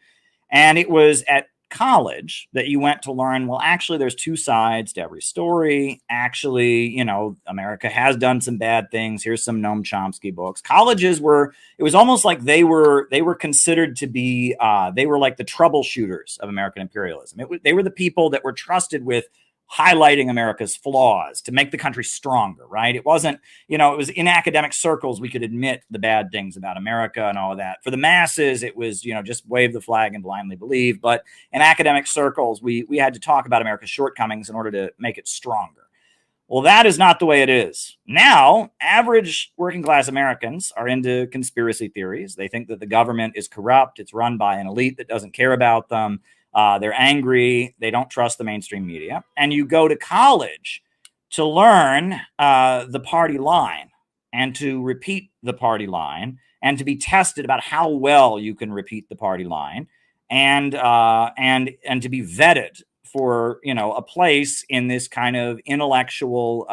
And it was at college that you went to learn, well, actually, there's two sides to every story. Actually, you know, America has done some bad things. Here's some Noam Chomsky books. Colleges it was almost like they were considered to be, they were like the troubleshooters of American imperialism. They were the people that were trusted with highlighting America's flaws to make the country stronger, right? It wasn't, you know, it was in academic circles, we could admit the bad things about America and all of that. For the masses, it was, you know, just wave the flag and blindly believe. But in academic circles, we had to talk about America's shortcomings in order to make it stronger. Well, that is not the way it is. Now, average working class Americans are into conspiracy theories. They think that the government is corrupt. It's run by an elite that doesn't care about them. They're angry. They don't trust the mainstream media. And you go to college to learn the party line and to repeat the party line and to be tested about how well you can repeat the party line and to be vetted for, you know, a place in this kind of intellectual,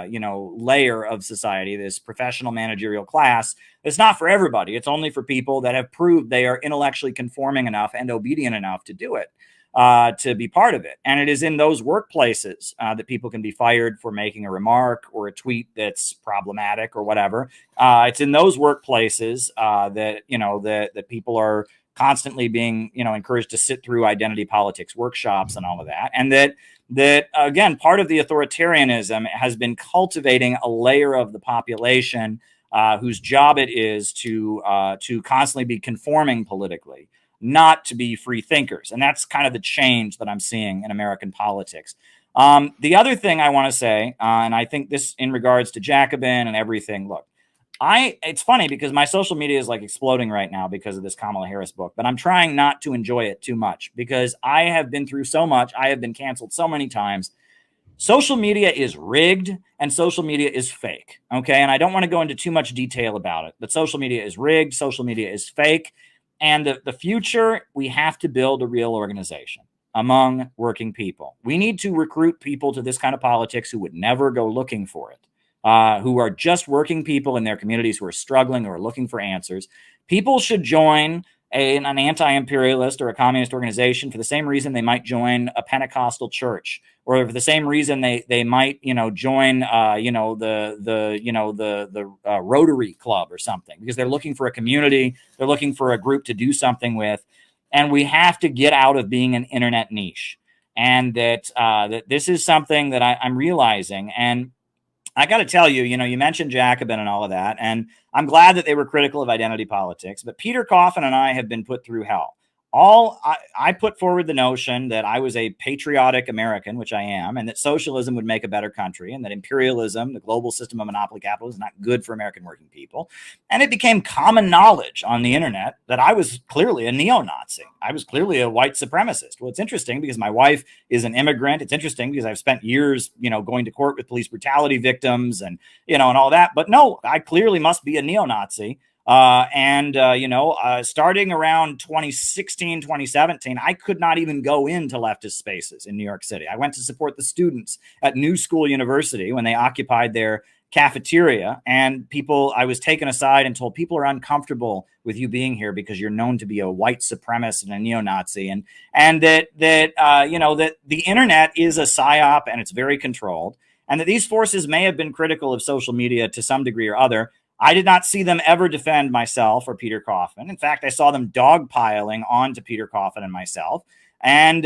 you know, layer of society, this professional managerial class. It's not for everybody. It's only for people that have proved they are intellectually conforming enough and obedient enough to do it, to be part of it. And it is in those workplaces that people can be fired for making a remark or a tweet that's problematic or whatever. It's in those workplaces that, you know, that people are constantly being, you know, encouraged to sit through identity politics workshops and all of that. And that again, part of the authoritarianism has been cultivating a layer of the population whose job it is to constantly be conforming politically, not to be free thinkers. And that's kind of the change that I'm seeing in American politics. The other thing I want to say, and I think this in regards to Jacobin and everything, look, it's funny because my social media is like exploding right now because of this Kamala Harris book, but I'm trying not to enjoy it too much because I have been through so much. I have been canceled so many times. Social media is rigged and social media is fake. Okay. And I don't want to go into too much detail about it, but social media is rigged. Social media is fake. And the future, we have to build a real organization among working people. We need to recruit people to this kind of politics who would never go looking for it. Who are just working people in their communities who are struggling or looking for answers. People should join an anti-imperialist or a communist organization for the same reason they might join a Pentecostal church, or for the same reason they might, you know, join the Rotary Club or something, because they're looking for a community, they're looking for a group to do something with, and we have to get out of being an internet niche. And that this is something that I'm realizing. And I got to tell you, you know, you mentioned Jacobin and all of that, and I'm glad that they were critical of identity politics, but Peter Coffin and I have been put through hell. I put forward the notion that I was a patriotic American, which I am, and that socialism would make a better country, and that imperialism, the global system of monopoly capital, is not good for American working people. And it became common knowledge on the internet that I was clearly a neo-Nazi. I was clearly a white supremacist. Well, it's interesting because my wife is an immigrant. It's interesting because I've spent years, you know, going to court with police brutality victims and, you know, and all that. But no, I clearly must be a neo-Nazi. Starting around 2016, 2017, I could not even go into leftist spaces in New York City. I went to support the students at New School University when they occupied their cafeteria, and I was taken aside and told, people are uncomfortable with you being here because you're known to be a white supremacist and a neo-Nazi, and that the internet is a psyop and it's very controlled, and that these forces may have been critical of social media to some degree or other. I did not see them ever defend myself or Peter Coffin. In fact, I saw them dogpiling onto Peter Coffin and myself. And,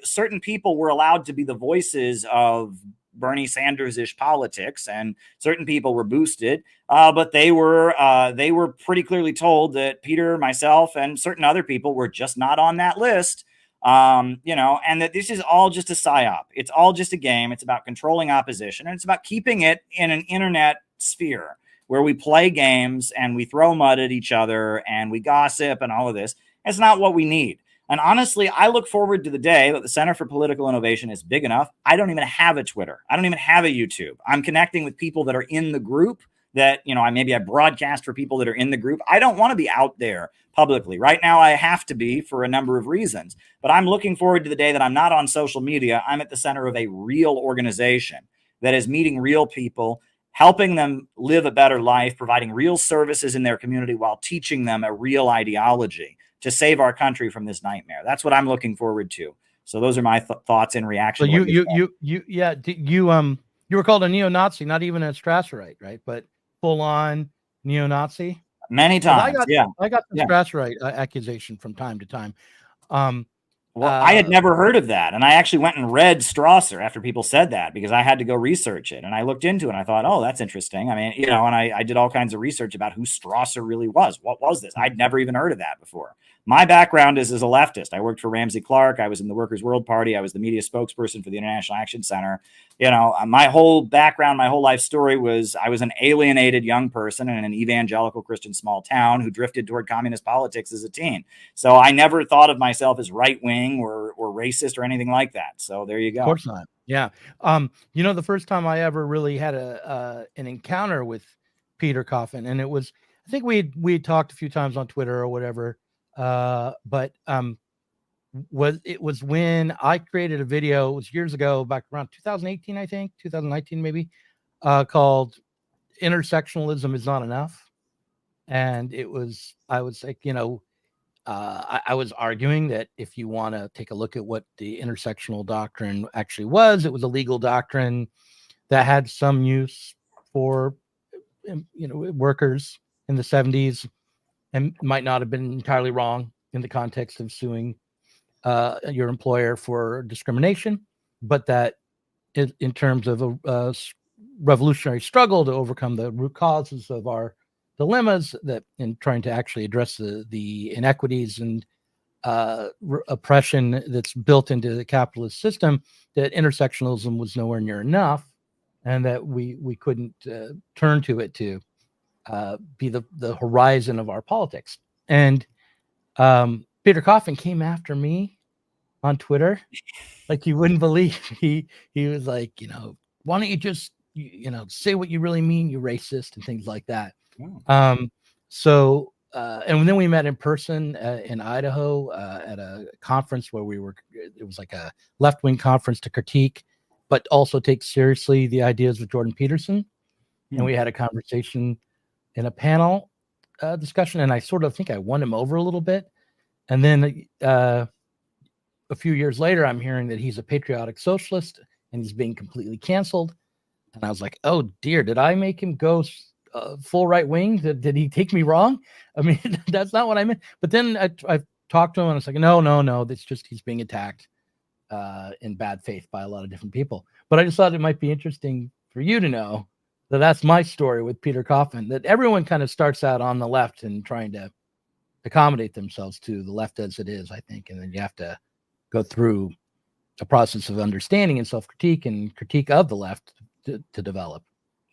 certain people were allowed to be the voices of Bernie Sanders-ish politics, and certain people were boosted. But they were pretty clearly told that Peter, myself, and certain other people were just not on that list. And that this is all just a psyop. It's all just a game. It's about controlling opposition, and it's about keeping it in an internet sphere where we play games and we throw mud at each other and we gossip and all of this. It's not what we need. And honestly, I look forward to the day that the Center for Political Innovation is big enough. I don't even have a Twitter. I don't even have a YouTube. I'm connecting with people that are in the group that, you know, I broadcast for people that are in the group. I don't want to be out there publicly. Right now, I have to be for a number of reasons. But I'm looking forward to the day that I'm not on social media. I'm at the center of a real organization that is meeting real people, helping them live a better life, providing real services in their community while teaching them a real ideology to save our country from this nightmare. That's what I'm looking forward to. So those are my thoughts in reaction. So you were called a neo-Nazi, not even a Strasserite, right? But full on neo-Nazi. Many times. I got the Strasserite accusation from time to time. Well, I had never heard of that. And I actually went and read Strasser after people said that, because I had to go research it. And I looked into it and I thought, oh, that's interesting. I mean, you know, and I did all kinds of research about who Strasser really was. What was this? I'd never even heard of that before. My background is as a leftist. I worked for Ramsey Clark. I was in the Workers' World Party. I was the media spokesperson for the International Action Center. You know, my whole background, my whole life story was I was an alienated young person in an evangelical Christian small town who drifted toward communist politics as a teen. So I never thought of myself as right-wing or racist or anything like that. So there you go. Of course not. Yeah. You know, the first time I ever really had an encounter with Peter Coffin, and it was, I think we had talked a few times on Twitter or whatever. But it was when I created a video, it was years ago, back around 2018, I think 2019, maybe, called Intersectionalism is Not Enough. And I was like, you know, I was arguing that if you want to take a look at what the intersectional doctrine actually was, it was a legal doctrine that had some use for, you know, workers in the 70s, and might not have been entirely wrong in the context of suing your employer for discrimination, but that in terms of a revolutionary struggle to overcome the root causes of our dilemmas, that in trying to actually address the inequities and oppression that's built into the capitalist system, that intersectionalism was nowhere near enough, and that we couldn't turn to it to be the horizon of our politics. And Peter Coffin came after me on Twitter like you wouldn't believe. He was like, you know, why don't you just, you know, say what you really mean, you racist, and things like that. And then we met in person in Idaho at a conference where it was like a left-wing conference to critique, but also take seriously the ideas of Jordan Peterson. And we had a conversation in a panel discussion, and I sort of think I won him over a little bit. And then a few years later, I'm hearing that he's a patriotic socialist and he's being completely canceled. And I was like, oh dear, did I make him go full right wing? Did he take me wrong? I mean, that's not what I meant. But then I talked to him and I was like, no, that's just he's being attacked in bad faith by a lot of different people. But I just thought it might be interesting for you to know that that's my story with Peter Coffin, that everyone kind of starts out on the left and trying to accommodate themselves to the left as it is, I think. And then you have to go through a process of understanding and self-critique and critique of the left to develop.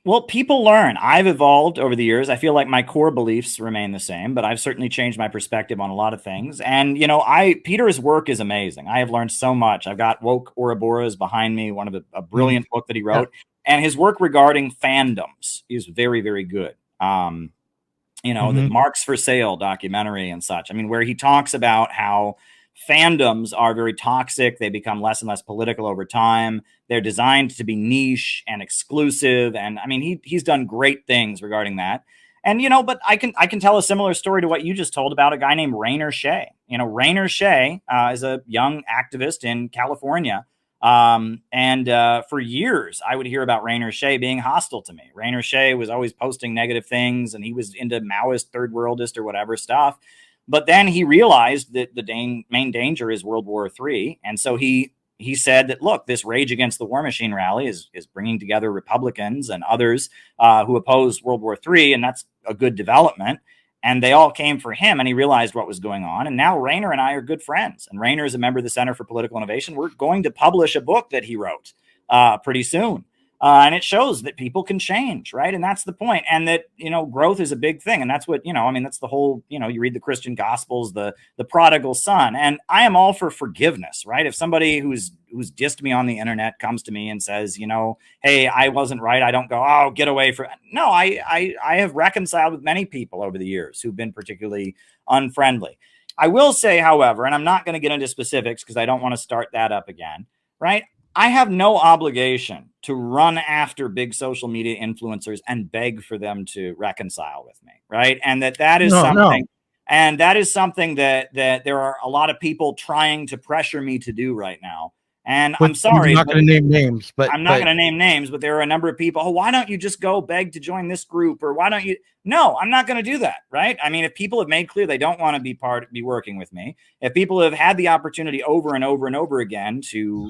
Well, people learn. I've evolved over the years. I feel like my core beliefs remain the same, but I've certainly changed my perspective on a lot of things. And, you know, Peter's work is amazing. I have learned so much. I've got Woke Ouroboros behind me, one of a brilliant book that he wrote. Yeah. And his work regarding fandoms is very, very good. You know, the Marx for Sale documentary and such. I mean, where he talks about how fandoms are very toxic. They become less and less political over time. They're designed to be niche and exclusive. And I mean, he's done great things regarding that. And, you know, but I can tell a similar story to what you just told about a guy named Rainer Shea. You know, Rainer Shea is a young activist in California. For years, I would hear about Rainer Shea being hostile to me. Rainer Shea was always posting negative things, and he was into Maoist, third worldist or whatever stuff. But then he realized that the main danger is World War III. And so he said that, look, this Rage Against the War Machine rally is bringing together Republicans and others who oppose World War III, and that's a good development. And they all came for him, and he realized what was going on. And now Rainer and I are good friends. And Rainer is a member of the Center for Political Innovation. We're going to publish a book that he wrote pretty soon. And it shows that people can change, right? And that's the point. And that, you know, growth is a big thing. And that's what, you know, I mean, that's the whole, you know, you read the Christian Gospels, the prodigal son. And I am all for forgiveness, right? If somebody who's dissed me on the internet comes to me and says, you know, hey, I wasn't right, I don't go, oh, get away from. No, I have reconciled with many people over the years who've been particularly unfriendly. I will say, however, and I'm not going to get into specifics because I don't want to start that up again, right? I have no obligation to run after big social media influencers and beg for them to reconcile with me, right? And that is something, and that is something that there are a lot of people trying to pressure me to do right now. And I'm sorry, I'm not going to name names, but I'm not going to name names, but there are a number of people. Oh, why don't you just go beg to join this group? Or why don't you? No, I'm not going to do that. Right. I mean, if people have made clear they don't want to be working with me, if people have had the opportunity over and over and over again to,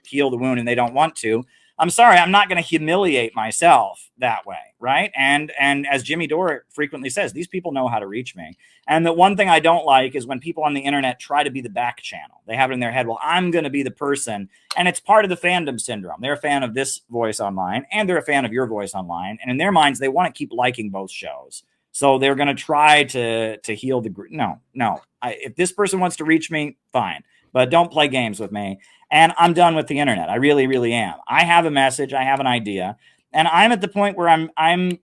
heal the wound and they don't want to, I'm sorry, I'm not going to humiliate myself that way. Right. And as Jimmy Dore frequently says, these people know how to reach me. And the one thing I don't like is when people on the internet try to be the back channel. They have it in their head, well, I'm going to be the person. And it's part of the fandom syndrome. They're a fan of this voice online and they're a fan of your voice online. And in their minds, they want to keep liking both shows. So they're going to try to heal the group. No. If this person wants to reach me, fine. But don't play games with me. And I'm done with the internet. I really, really am. I have a message. I have an idea. And I'm at the point where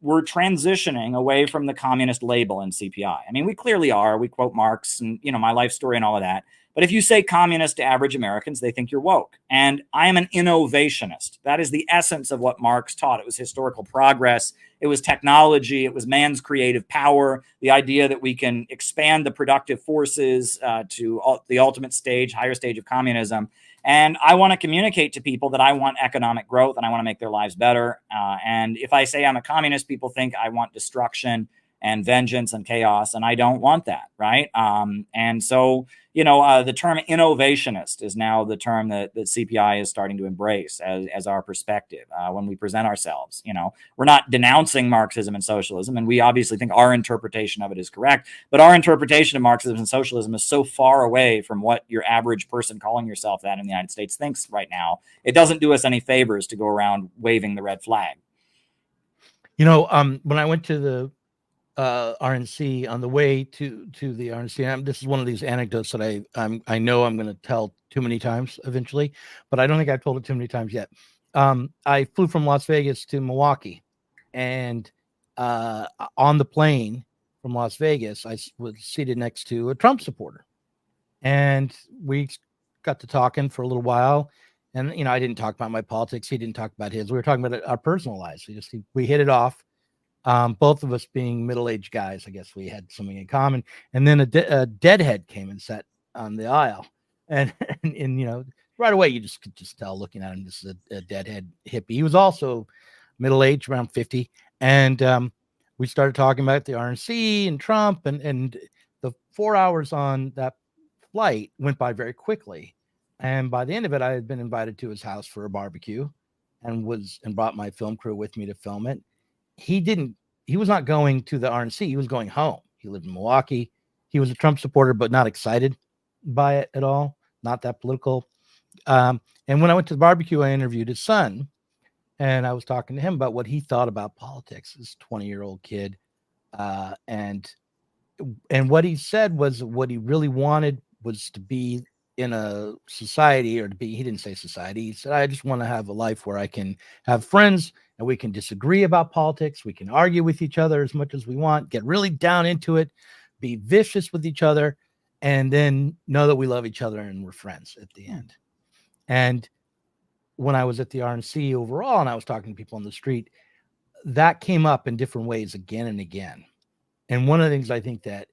we're transitioning away from the communist label in CPI. I mean, we clearly are. We quote Marx and, my life story and all of that. But if you say communist to average Americans, they think you're woke. And I am an innovationist. That is the essence of what Marx taught. It was historical progress. It was technology. It was man's creative power. The idea that we can expand the productive forces to the ultimate stage, higher stage of communism. And I want to communicate to people that I want economic growth and I want to make their lives better. And if I say I'm a communist, people think I want destruction and vengeance and chaos, and I don't want that, right? And so, the term innovationist is now the term that CPI is starting to embrace as our perspective when we present ourselves. We're not denouncing Marxism and socialism, and we obviously think our interpretation of it is correct, but our interpretation of Marxism and socialism is so far away from what your average person calling yourself that in the United States thinks right now. It doesn't do us any favors to go around waving the red flag. When I went to the RNC on the way to the RNC, and this is one of these anecdotes that I know I'm going to tell too many times eventually, but I don't think I've told it too many times yet. I flew from Las Vegas to Milwaukee, and on the plane from Las Vegas, I was seated next to a Trump supporter, and we got to talking for a little while. And I didn't talk about my politics; he didn't talk about his. We were talking about our personal lives. We hit it off. Both of us being middle-aged guys, I guess we had something in common. And then a deadhead came and sat on the aisle, and right away you could just tell looking at him, this is a deadhead hippie. He was also middle-aged, around 50, and we started talking about the RNC and Trump, and the 4 hours on that flight went by very quickly. And by the end of it, I had been invited to his house for a barbecue, and brought my film crew with me to film it. He was not going to the RNC. He was going home. He lived in Milwaukee. He was a Trump supporter, but not excited by it at all. Not that political. And when I went to the barbecue, I interviewed his son, and I was talking to him about what he thought about politics. This 20-year-old kid. And what he said was what he really wanted was to be in a society, or he didn't say society. He said, I just want to have a life where I can have friends and we can disagree about politics. We can argue with each other as much as we want, get really down into it, be vicious with each other, and then know that we love each other and we're friends at the end. And when I was at the RNC overall, and I was talking to people on the street, that came up in different ways again and again. And one of the things I think that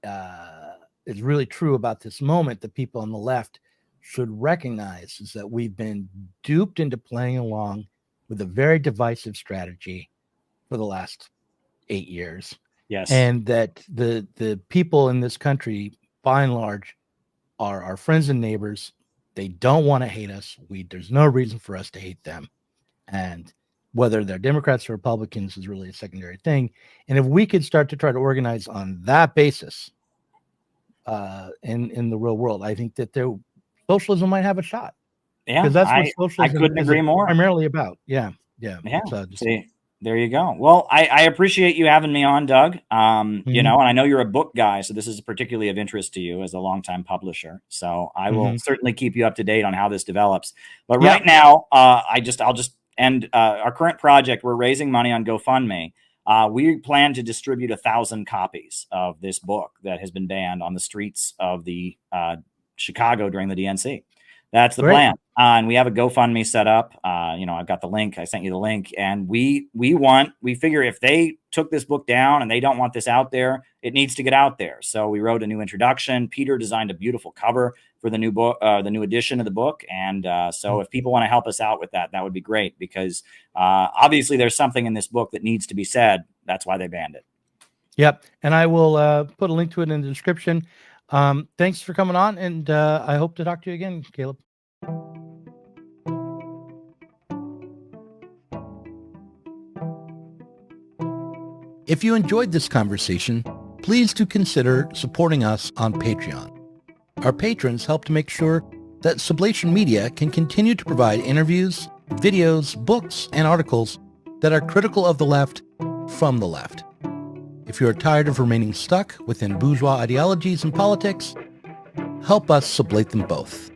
is really true about this moment that people on the left should recognize is that we've been duped into playing along with a very divisive strategy for the last 8 years. Yes. And that the people in this country, by and large, are our friends and neighbors. They don't want to hate us. There's no reason for us to hate them. And whether they're Democrats or Republicans is really a secondary thing. And if we could start to try to organize on that basis in the real world, I think that socialism might have a shot. Yeah, because that's what socialism I couldn't agree more. Primarily about. Yeah. So see, there you go. Well, I appreciate you having me on, Doug. And I know you're a book guy, so this is particularly of interest to you as a longtime publisher. So I will certainly keep you up to date on how this develops. But right now, I'll just end our current project. We're raising money on GoFundMe. We plan to distribute 1,000 copies of this book that has been banned on the streets of the Chicago during the DNC. That's the plan. And we have a GoFundMe set up. I've got the link. I sent you the link. And we figure if they took this book down and they don't want this out there, it needs to get out there. So we wrote a new introduction. Peter designed a beautiful cover for the new book, the new edition of the book. And so if people want to help us out with that, that would be great, because obviously there's something in this book that needs to be said. That's why they banned it. Yep. And I will put a link to it in the description. Thanks for coming on. And I hope to talk to you again, Caleb. If you enjoyed this conversation, please do consider supporting us on Patreon. Our patrons help to make sure that Sublation Media can continue to provide interviews, videos, books, and articles that are critical of the left from the left. If you are tired of remaining stuck within bourgeois ideologies and politics, help us sublate them both.